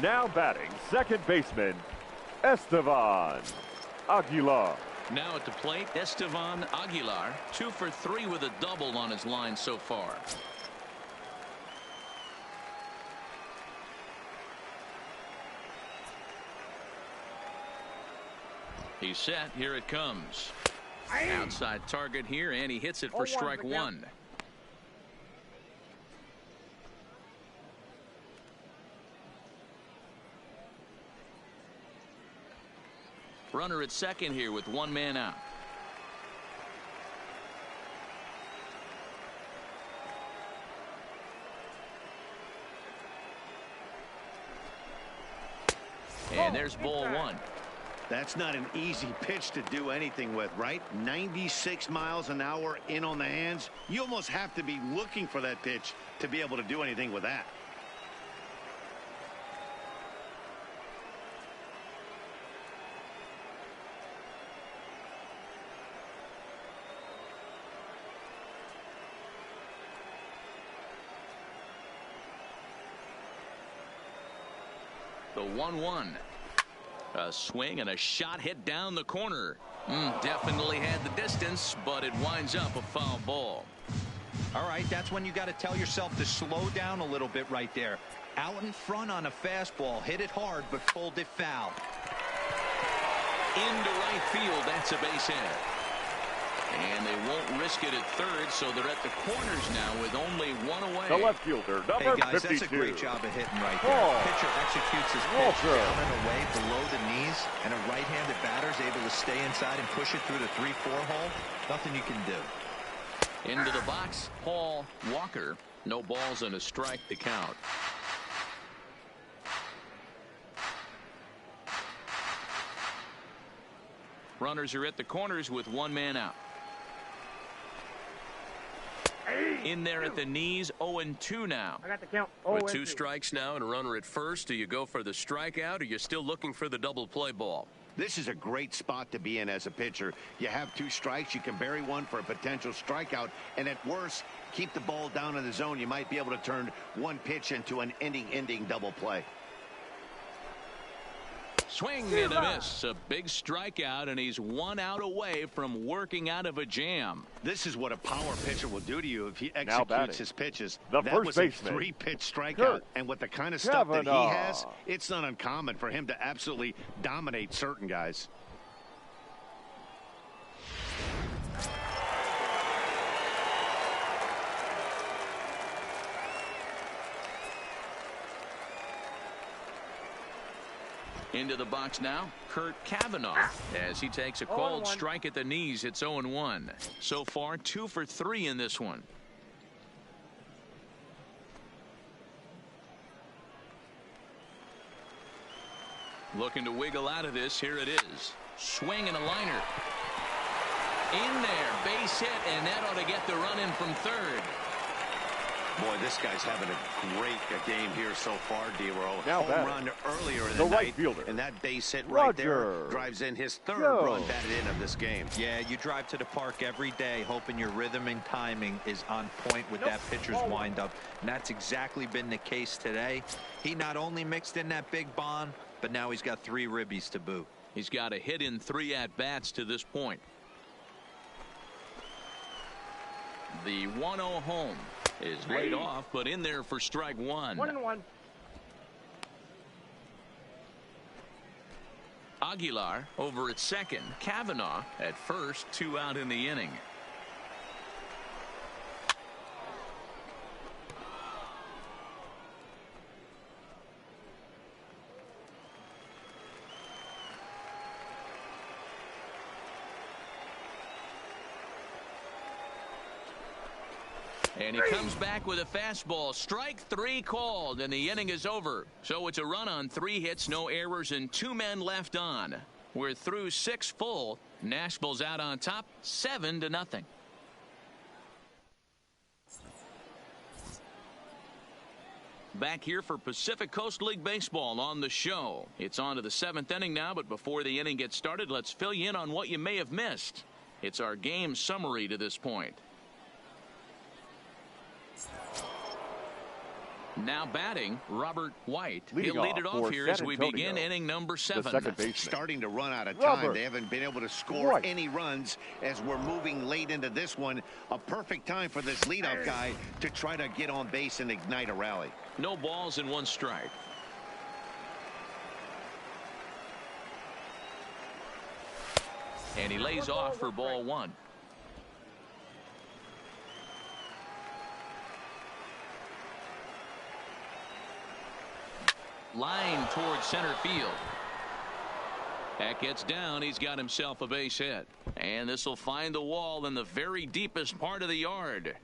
C: Now batting second baseman, Estevan Aguilar.
A: Now at the plate, Estevan Aguilar, 2 for 3 with a double on his line so far. He's set. Here it comes. Outside target here, and he hits it for strike one. Runner at second here with one man out. And there's ball one.
B: That's not an easy pitch to do anything with, right? 96 miles an hour in on the hands. You almost have to be looking for that pitch to be able to do anything with that.
A: The 1-1. A swing and a shot hit down the corner. Definitely had the distance, but it winds up a foul ball.
D: All right, that's when you got to tell yourself to slow down a little bit right there. Out in front on a fastball, hit it hard, but pulled it foul.
A: Into right field, that's a base hit. And they won't risk it at third, so they're at the corners now with only one away.
C: The left fielder, number
D: hey guys,
C: 52.
D: That's a great job of hitting right there. Pitcher executes his pitch down and away below the knees, and a right-handed batter is able to stay inside and push it through the 3-4 hole. Nothing you can do.
A: Into the box, Paul Walker. No balls and a strike to count. Runners are at the corners with one man out. In there at the knees, 0-2 now.
E: I got the count.
F: With 2 strikes now and a runner at first, do you go for the strikeout or you're still looking for the double play ball?
B: This is a great spot to be in as a pitcher. You have 2 strikes. You can bury one for a potential strikeout. And at worst, keep the ball down in the zone. You might be able to turn one pitch into an ending double play.
A: Swing and a miss. A big strikeout, and he's 1 out away from working out of a jam.
B: This is what a power pitcher will do to you if he executes his pitches.
C: The
B: that
C: first
B: was
C: baseman,
B: a 3-pitch strikeout.
C: Kurt
B: and with the kind of stuff that he
C: Kavanaugh.
B: has, it's not uncommon for him to absolutely dominate certain guys.
A: Into the box now, Kurt Kavanaugh, as he takes a called strike at the knees. It's 0-1. So far, 2 for 3 in this one. Looking to wiggle out of this. Here it is. Swing and a liner. In there. Base hit, and that ought to get the run in from third.
B: Boy, this guy's having a great game here so far, D-Roll.
C: Now
B: Home run earlier in the
C: right
B: night,
C: fielder.
B: and that base hit right there drives in his third run batted in of this game.
D: Yeah, you drive to the park every day hoping your rhythm and timing is on point with that pitcher's windup, and that's exactly been the case today. He not only mixed in that big bomb, but now he's got 3 ribbies to boot.
A: He's got a hit in 3 at-bats to this point. The 1-0 home is laid off, but in there for strike 1.
E: 1-1.
A: Aguilar over at second. Kavanaugh at first. 2 out in the inning. And he comes back with a fastball. Strike 3 called, and the inning is over. So it's a run on 3 hits, no errors, and 2 men left on. We're through 6 full. Nashville's out on top, 7-0. Back here for Pacific Coast League Baseball on the show. It's on to the 7th inning now, but before the inning gets started, let's fill you in on what you may have missed. It's our game summary to this point. Now batting, Robert White. He'll lead it off here as we begin inning number 7.
B: Starting to run out of time. They haven't been able to score any runs as we're moving late into this one. A perfect time for this leadoff guy to try to get on base and ignite a rally.
A: No balls and 1 strike. And he lays off for ball 1. Line towards center field. That gets down. He's got himself a base hit. And this will find the wall in the very deepest part of the yard.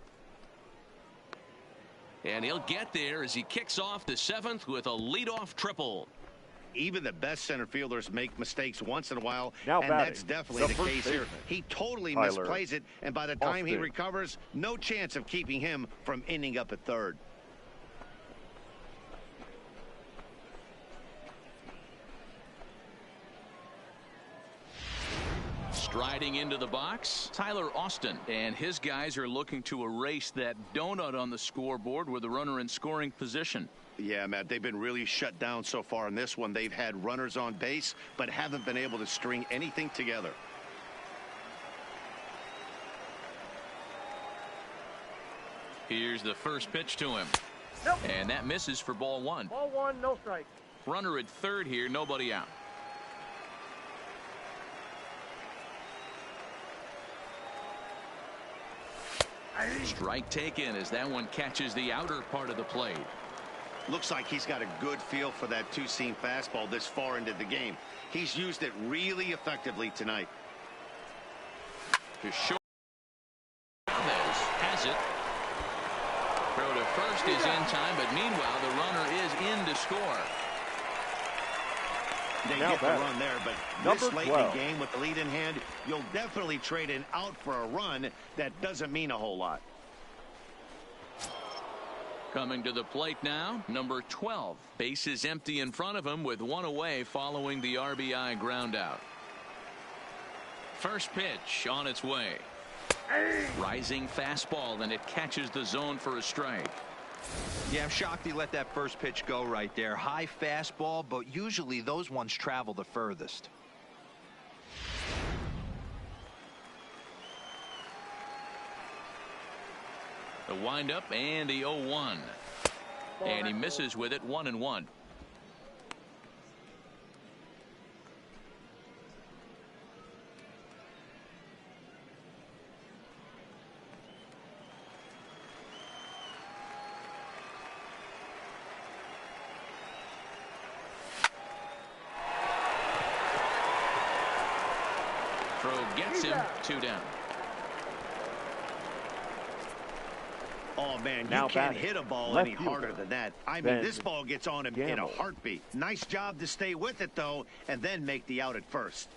A: And he'll get there as he kicks off the 7th with a leadoff triple.
B: Even the best center fielders make mistakes once in a while,
C: and
B: that's definitely the case here. He totally misplays it, and by the time he recovers, no chance of keeping him from ending up at third.
A: Striding into the box, Tyler Austin, and his guys are looking to erase that donut on the scoreboard with the runner in scoring position.
B: Yeah, Matt, they've been really shut down so far in this one. They've had runners on base, but haven't been able to string anything together.
A: Here's the first pitch to him. And that misses for ball 1.
E: Ball 1, no strike.
A: Runner at third here, nobody out. Strike taken as that one catches the outer part of the plate.
B: Looks like he's got a good feel for that 2-seam fastball this far into the game. He's used it really effectively tonight.
A: To short. Chavez has it. Throw to first is in time, but meanwhile the runner is in to score.
B: They get the run there, but this late in the game with the lead in hand, you'll definitely trade an out for a run. That doesn't mean a whole lot.
A: Coming to the plate now, number 12. Base is empty in front of him with 1 away following the RBI ground out. First pitch on its way. Rising fastball, and it catches the zone for a strike.
D: Yeah, I'm shocked he let that first pitch go right there. High fastball, but usually those ones travel the furthest.
A: The windup and the 0-1. And he misses with it, 1-1. Throw gets him, 2 down.
B: Oh, man,
C: Now
B: you can't
C: batting,
B: hit a ball
C: left
B: any
C: fielder,
B: harder than that. I mean,
C: Ben
B: this ball gets on him in a
C: Gamble.
B: heartbeat. Nice job to stay with it, though, and then make the out at first.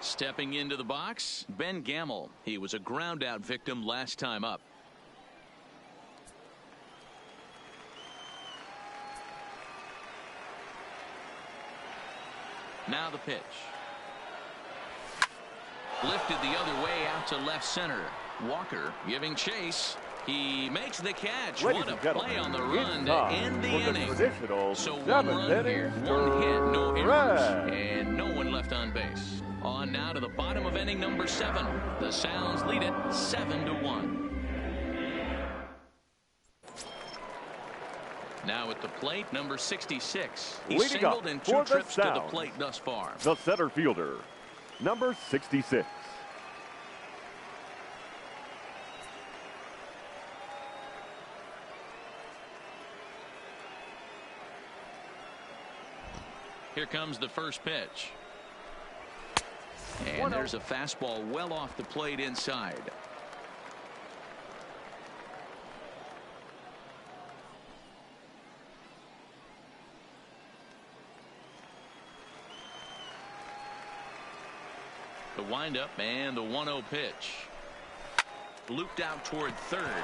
A: Stepping into the box, Ben Gamble. He was a ground-out victim last time up. Now the pitch. Lifted the other way out to left center. Walker giving chase. He makes the catch.
C: Ladies
A: What a
C: and gentlemen,
A: play on the
C: it's
A: run to
C: time
A: end the
C: for the
A: inning.
C: traditional
A: So one
C: seventh
A: run here,
C: inning
A: one hit, no
C: stretch.
A: errors, and no one left on base. On now to the bottom of inning number 7. The Sounds lead it 7-1. Now at the plate, number 66. He
C: Leading
A: singled
C: up
A: in
C: for
A: 2
C: the
A: trips to the
C: Sounds,
A: plate thus far.
C: The center fielder, number 66.
A: Here comes the first pitch. And there's a fastball well off the plate inside. The windup and the 1-0 pitch. Looped out toward third.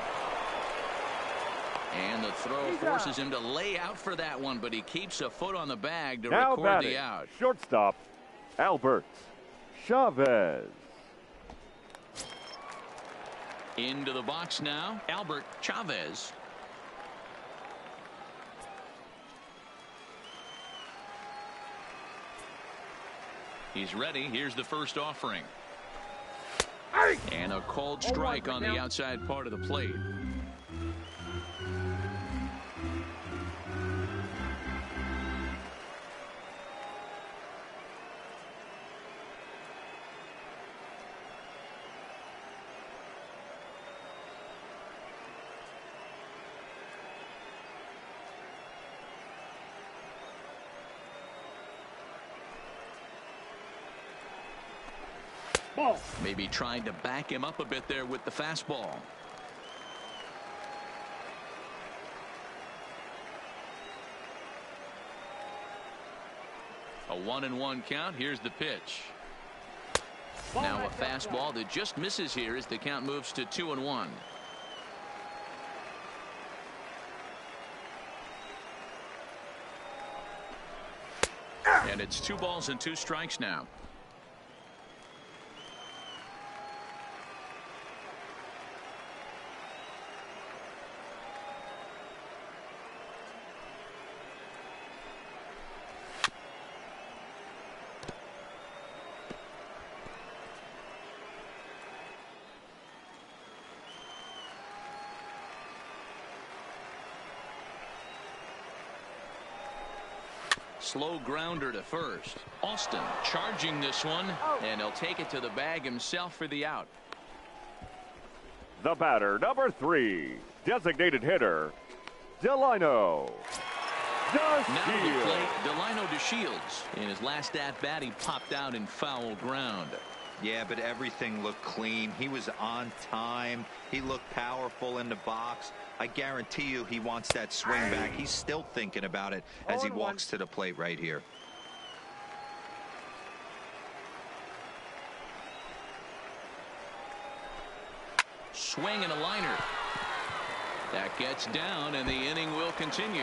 A: And the throw forces him to lay out for that one, but he keeps a foot on the bag to
C: Now
A: record
C: batting,
A: the out.
C: shortstop, Albert Chavez.
A: Into the box now, Albert Chavez. He's ready. Here's the first offering. And a called strike on the outside part of the plate. Maybe trying to back him up a bit there with the fastball. A 1-1 count. Here's the pitch. Now a fastball that just misses here as the count moves to 2-1. And it's 2 balls and 2 strikes now. Slow grounder to first. Austin charging this one, and he'll take it to the bag himself for the out.
C: The batter, number 3, designated hitter, Delino
A: Now to the plate, Delino DeShields. In his last at-bat, he popped out in foul ground.
D: Yeah, but everything looked clean. He was on time. He looked powerful in the box. I guarantee you he wants that swing back. He's still thinking about it as he walks to the plate right here.
A: Swing and a liner. That gets down, and the inning will continue.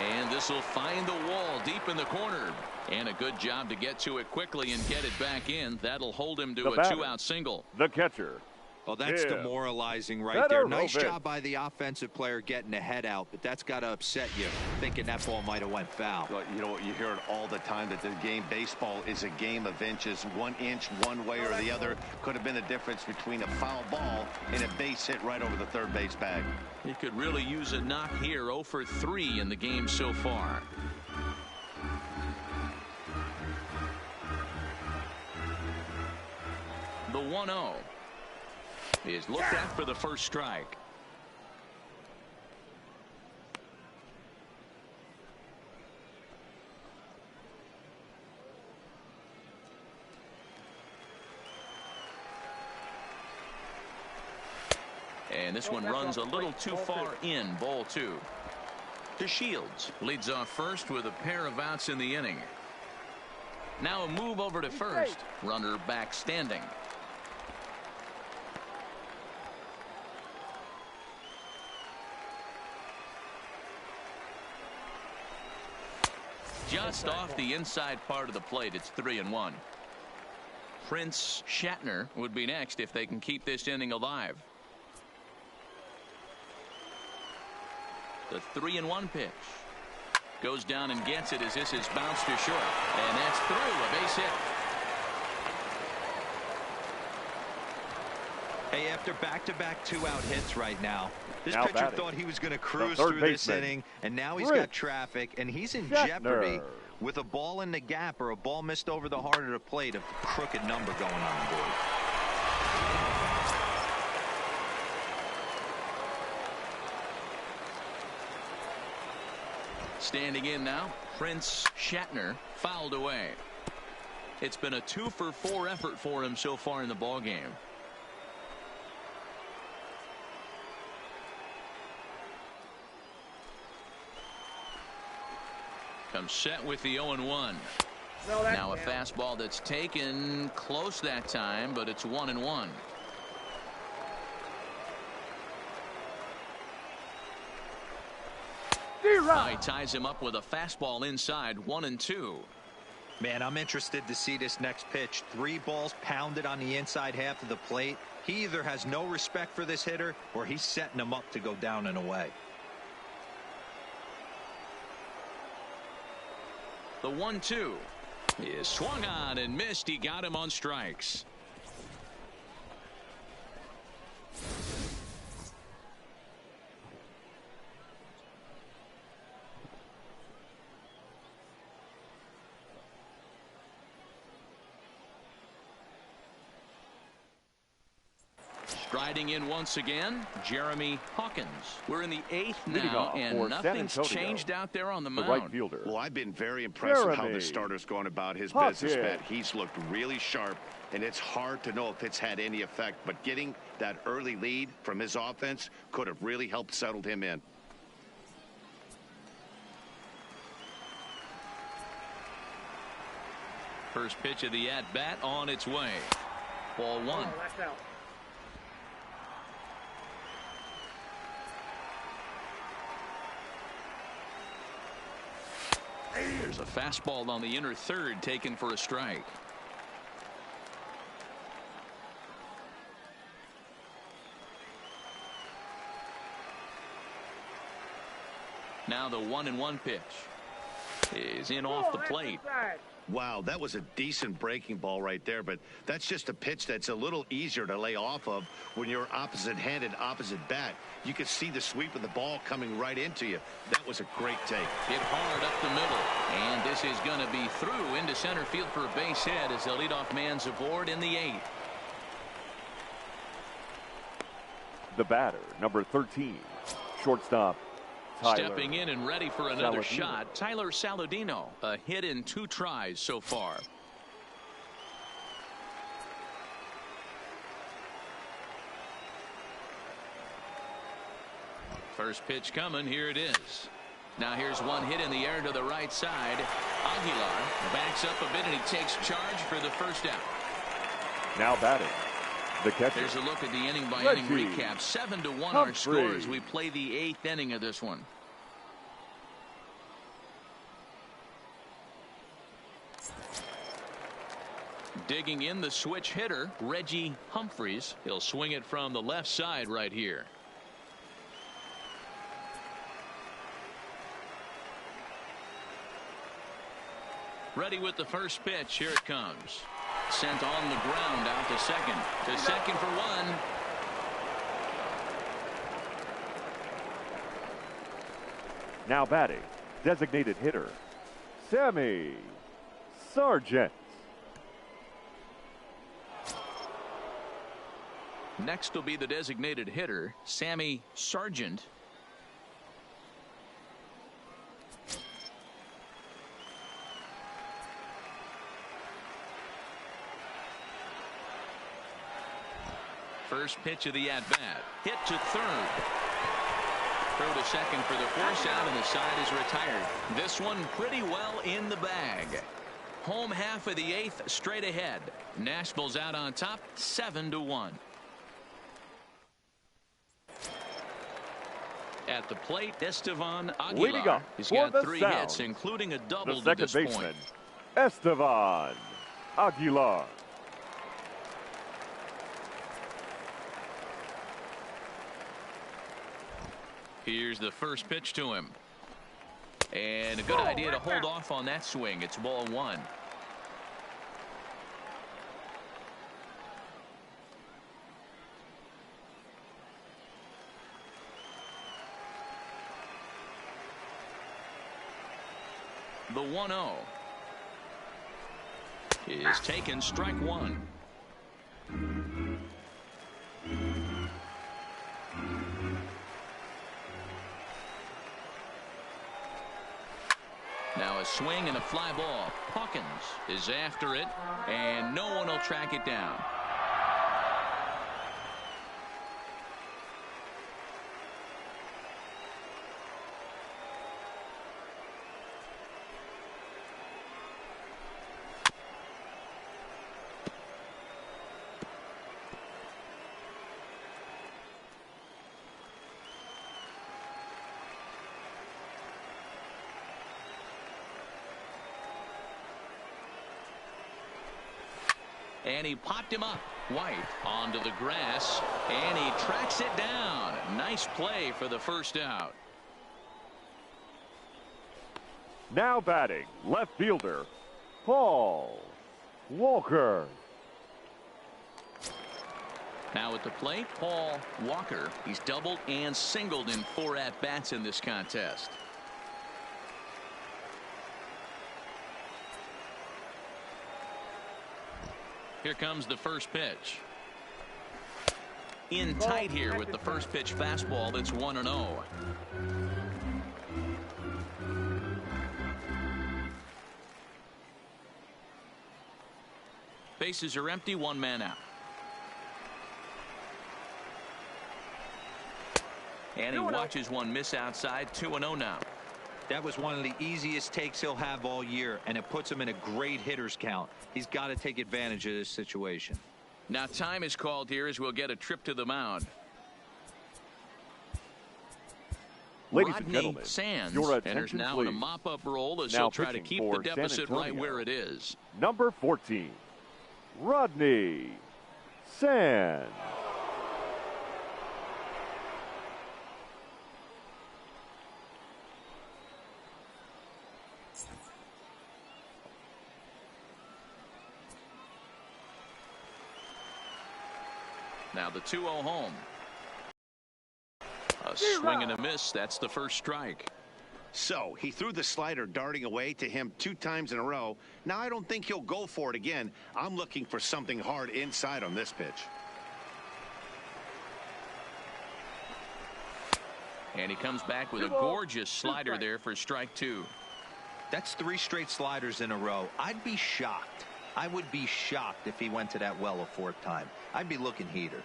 A: And this will find the wall deep in the corner. And a good job to get to it quickly and get it back in. That'll hold him to a 2-out single.
C: The catcher.
D: Well, that's demoralizing right there. Nice job by the offensive player getting the head out, but that's got to upset you, thinking that ball might have went foul.
B: Well, you know what, you hear it all the time that the game, baseball is a game of inches. 1 inch one way or the other could have been the difference between a foul ball and a base hit right over the third base bag.
A: He could really use a knock here. 0 for 3 in the game so far. The 1-0 is looked at for the first strike. And this one runs a little too far in, ball 2. DeShields leads off first with a pair of outs in the inning. Now a move over to first. Runner back standing. Just off the inside part of the plate. It's 3-1. Prince Shatner would be next if they can keep this inning alive. The 3-1 pitch. Goes down and gets it as this is bounced to short. And that's through. A base hit.
D: Hey, after back-to-back 2-out hits right now, this
C: Now
D: pitcher
C: batting,
D: through he was going to cruise
C: third
D: through this
C: baseman,
D: inning, and now he's
C: Rich
D: got traffic, and he's in
C: Shatner.
D: jeopardy with a ball in the gap or a ball missed over the heart of the plate of a crooked number going on the board.
A: Standing in now, Prince Shatner fouled away. It's been a 2-for-4 effort for him so far in the ballgame. Comes set with the 0-1. Now a fastball that's taken close that time, but it's 1-1. He ties him up with a fastball inside, 1-2.
D: Man, I'm interested to see this next pitch. 3 balls pounded on the inside half of the plate. He either has no respect for this hitter or he's setting him up to go down and away.
A: The 1-2 is swung on and missed. He got him on strikes. Striding in once again, Jeremy Hawkins. We're in the 8th now, and nothing's changed out there on the mound.
C: Right fielder.
B: Well, I've been very impressed with how the starter's going about his business, Matt. He's looked really sharp, and it's hard to know if it's had any effect, but getting that early lead from his offense could have really helped settle him in.
A: First pitch of the at-bat on its way. Ball 1.
E: Oh, that's out.
A: There's a fastball on the inner third taken for a strike. Now the 1-1 pitch is in off the plate.
B: Wow, that was a decent breaking ball right there, but that's just a pitch that's a little easier to lay off of when you're opposite-handed, opposite bat. You could see the sweep of the ball coming right into you. That was a great take.
A: Hit hard up the middle, and this is going to be through into center field for a base hit as the leadoff man's aboard in the 8th.
C: The batter, number 13, shortstop.
A: Stepping in and ready for another shot, Tyler Saladino. A hit in 2 tries so far. First pitch coming. Here it is. Now here's one hit in the air to the right side. Aguilar backs up a bit and he takes charge for the first out.
C: Now batting, the catcher.
A: There's a look at the inning by inning recap. 7-1 our score as we play the 8th inning of this one. Digging in the switch hitter, Reggie Humphreys. He'll swing it from the left side right here. Ready with the first pitch. Here it comes. Sent on the ground out to second. To second for 1.
C: Now batting, designated hitter, Sammy Sargent.
A: Next will be the designated hitter, Sammy Sargent. First pitch of the at-bat. Hit to third. Throw to second for the force out, and the side is retired. This one pretty well in the bag. Home half of the eighth straight ahead. Nashville's out on top 7-1. At the plate, Estevan Aguilar. He's got 3 hits, including a double to this point.
C: Estevan Aguilar.
A: Here's the first pitch to him. And a good idea to hold off on that swing. It's ball 1. The 1-0 is taken, strike 1. Now a swing and a fly ball. Hawkins is after it, and no one will track it down. And he popped him up. White onto the grass, and he tracks it down. Nice play for the first out.
C: Now batting, left fielder, Paul Walker.
A: Now at the plate, Paul Walker. He's doubled and singled in 4 at-bats in this contest. Here comes the first pitch. In tight here with the first pitch fastball that's 1-0. Bases are empty, 1 man out. And he watches one miss outside, 2-0 now.
D: That was one of the easiest takes he'll have all year, and it puts him in a great hitter's count. He's got to take advantage of this situation.
A: Now time is called here as we'll get a trip to the mound.
C: Ladies
A: Rodney
C: and gentlemen,
A: Sands
C: your
A: enters
C: attention,
A: now
C: please.
A: in a mop-up role as
C: Now
A: he'll try to
C: pitching
A: keep the
C: for San
A: deficit right
C: Antonio,
A: where it is.
C: Number 14, Rodney Sands.
A: Now the 2-0 home. A swing and a miss. That's the first strike.
B: So he threw the slider darting away to him 2 times in a row. Now I don't think he'll go for it again. I'm looking for something hard inside on this pitch.
A: And he comes back with a gorgeous slider there for strike 2.
D: That's 3 straight sliders in a row. I'd be shocked. I would be shocked if he went to that well a 4th time. I'd be looking heater.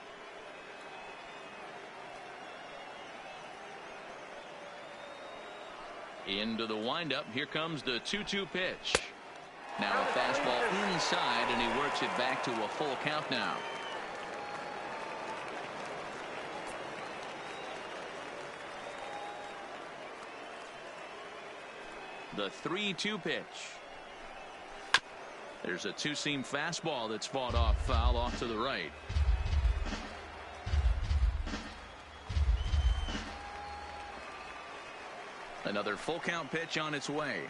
A: Into the windup. Here comes the 2-2 pitch. Now a fastball inside, and he works it back to a full count now. The 3-2 pitch. There's a 2-seam fastball that's fought off foul off to the right. Another full count pitch on its way.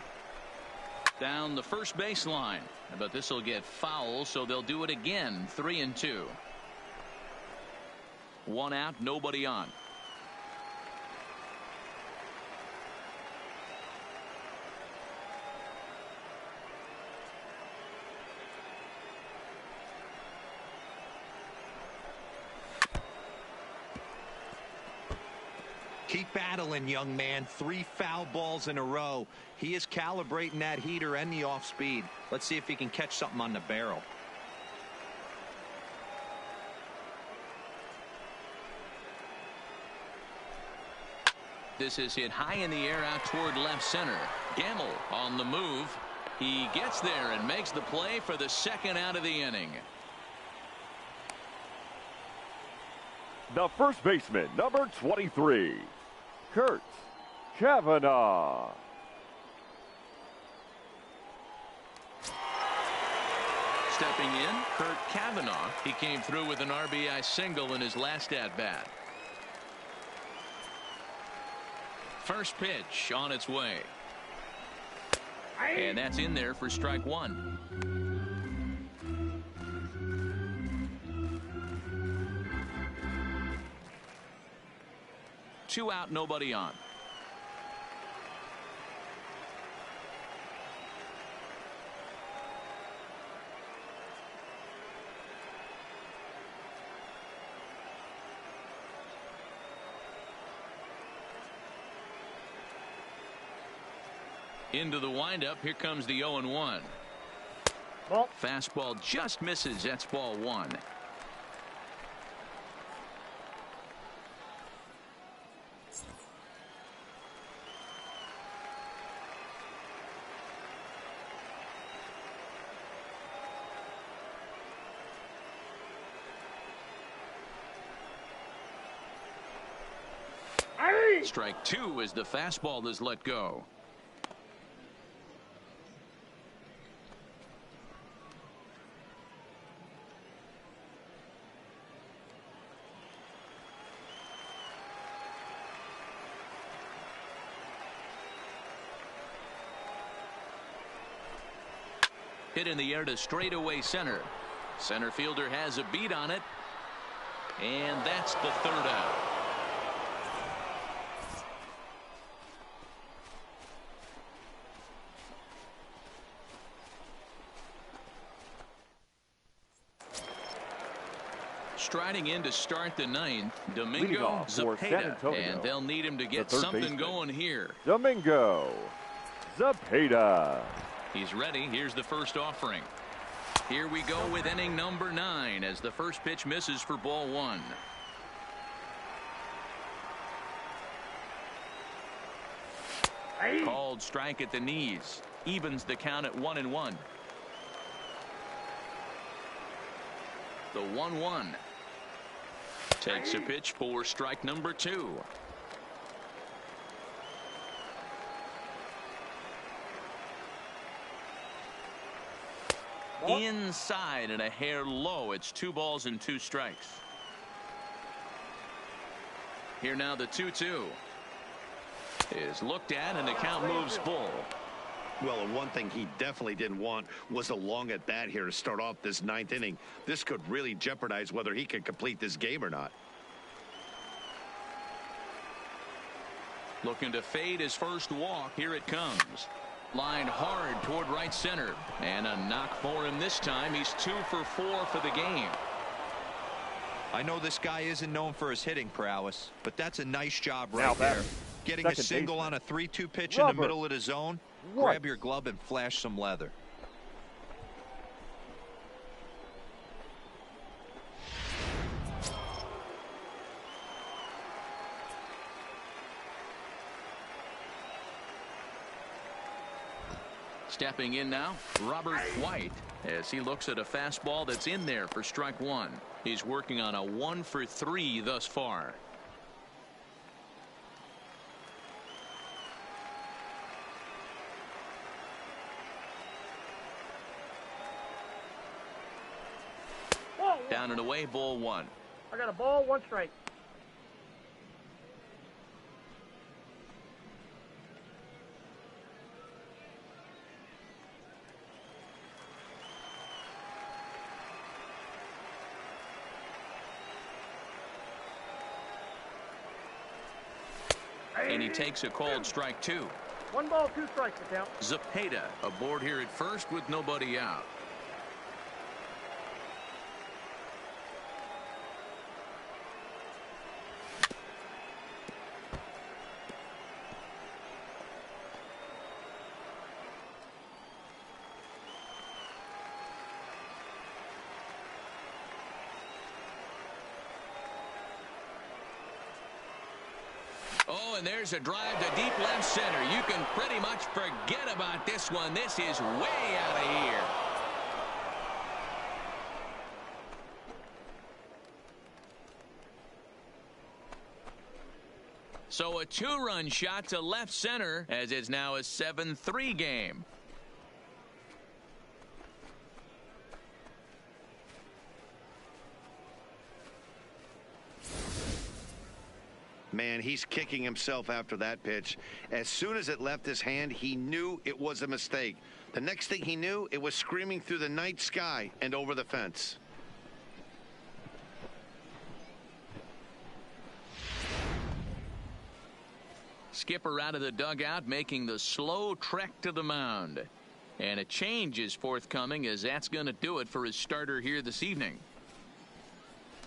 A: Down the first baseline. But this will get foul, so they'll do it again. 3-2. 1 out, nobody on.
D: Keep battling, young man. 3 foul balls in a row. He is calibrating that heater and the off speed. Let's see if he can catch something on the barrel.
A: This is hit high in the air out toward left center. Gamble on the move. He gets there and makes the play for the second out of the inning.
C: The first baseman, number 23, Kurt Kavanaugh.
A: Stepping in, Kurt Kavanaugh. He came through with an RBI single in his last at-bat. First pitch on its way. And that's in there for strike one. Two out, nobody on. Into the windup. Here comes the 0-1.
E: Ball.
A: Fastball just misses. That's ball one. Strike two as the fastball is let go. Hit in the air to straightaway center. Center fielder has a beat on it. And that's the third out. Striding in to start the ninth, Domingo Zepeda, and they'll need him to get something going here.
C: Domingo Zepeda.
A: He's ready. Here's the first offering. Here we go with inning number 9 as the first pitch misses for ball one. Called strike at the knees. Evens the count at 1-1. The 1-1. Takes a pitch for strike number 2. Inside and a hair low. It's 2 balls and 2 strikes. Here now the 2-2 is looked at and the count moves full.
B: Well, and one thing he definitely didn't want was a long at bat here to start off this 9th inning. This could really jeopardize whether he can complete this game or not.
A: Looking to fade his first walk. Here it comes. Lined hard toward right center. And a knock for him this time. He's 2 for 4 for the game.
D: I know this guy isn't known for his hitting prowess, but that's a nice job right there. Getting a single on a 3-2 pitch in the middle of the zone. Grab your glove and flash some leather.
A: Stepping in now, Robert White, as he looks at a fastball that's in there for strike one. He's working on a 1 for 3 thus far. Down and away, ball 1.
E: I got a ball, 1 strike.
A: And he takes a called strike 2.
E: 1 ball, 2 strikes to count.
A: Zepeda aboard here at first with nobody out. Oh, and there's a drive to deep left center. You can pretty much forget about this one. This is way out of here. So a 2-run shot to left center, as it's now a 7-3 game.
B: Man, he's kicking himself after that pitch. As soon as it left his hand, he knew it was a mistake. The next thing he knew, it was screaming through the night sky and over the fence.
A: Skipper out of the dugout, making the slow trek to the mound. And a change is forthcoming, as that's going to do it for his starter here this evening.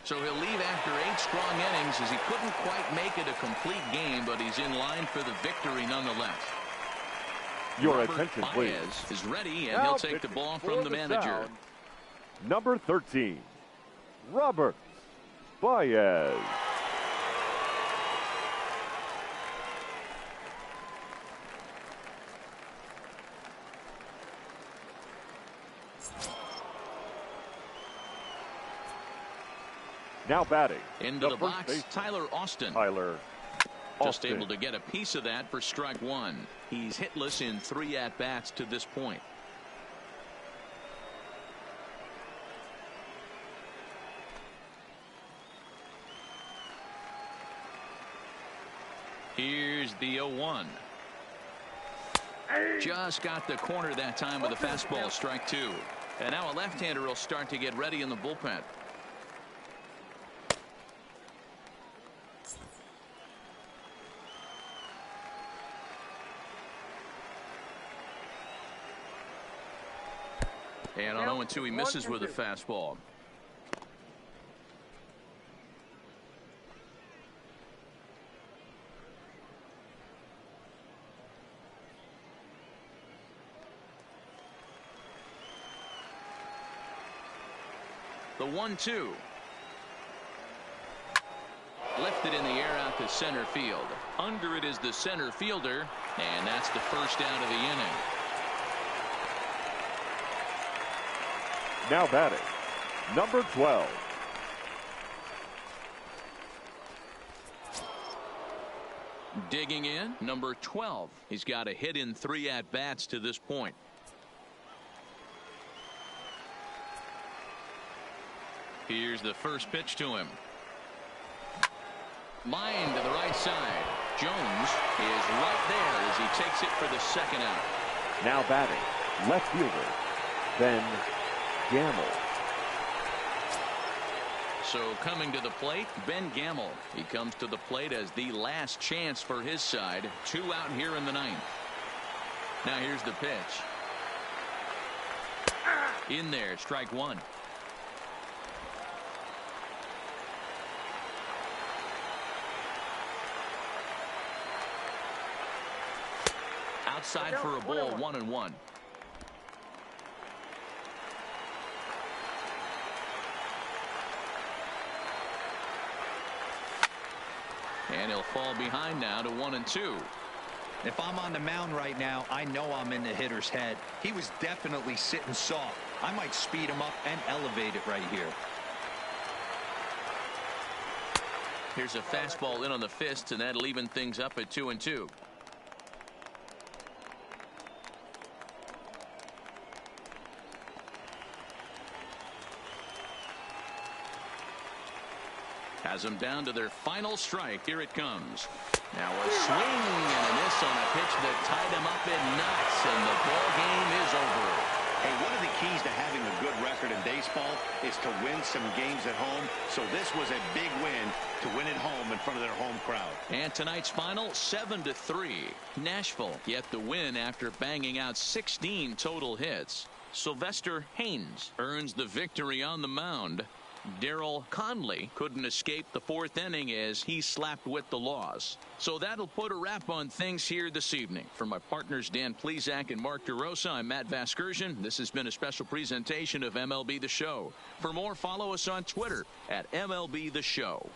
A: So he'll leave after 8 strong innings, as he couldn't quite make it a complete game, but he's in line for the victory nonetheless.
C: Your
A: Robert
C: attention, please.
A: Baez is ready, and
C: Now
A: he'll take the ball from the manager.
C: Sound, number 13, Robert Baez. Now batting.
A: Into the box, Tyler Austin. Just able to get a piece of that for strike 1. He's hitless in 3 at-bats to this point. Here's the 0-1. Just got the corner that time with a fastball, strike 2. And now a left-hander will start to get ready in the bullpen. And on 0-2, he misses with a fastball. The 1-2. Lifted in the air out to center field. Under it is the center fielder, and that's the first out of the inning.
C: Now batting, number 12.
A: Digging in, number 12. He's got a hit in 3 at-bats to this point. Here's the first pitch to him. Line to the right side. Jones is right there as he takes it for the second out.
C: Now batting, left fielder, Ben Gamble.
A: So coming to the plate, Ben Gamble. He comes to the plate as the last chance for his side. 2 out here in the 9th. Now here's the pitch. In there, strike 1. Outside for a ball, 1-1. And he'll fall behind now to 1-2.
D: If I'm on the mound right now, I know I'm in the hitter's head. He was definitely sitting soft. I might speed him up and elevate it right here.
A: Here's a fastball in on the fists, and that'll even things up at 2-2. Has them down to their final strike. Here it comes. Now a swing and a miss on a pitch that tied him up in knots, and the ball game is over.
B: Hey, one of the keys to having a good record in baseball is to win some games at home. So this was a big win to win at home in front of their home crowd.
A: And tonight's final, 7-3. Nashville get the win after banging out 16 total hits. Sylvester Haynes earns the victory on the mound. Darryl Conley couldn't escape the 4th inning as he slapped with the loss. So that'll put a wrap on things here this evening. For my partners Dan Plesac and Mark DeRosa, I'm Matt Vasgersian. This has been a special presentation of MLB The Show. For more, follow us on Twitter at MLB The Show.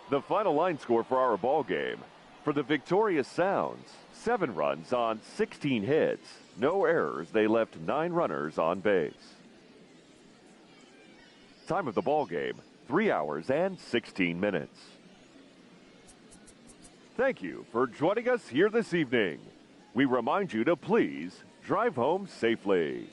C: The final line score for our ball game. For the victorious Sounds, 7 runs on 16 hits. No errors. They left 9 runners on base. Time of the ball game, 3 hours and 16 minutes. Thank you for joining us here this evening. We remind you to please drive home safely.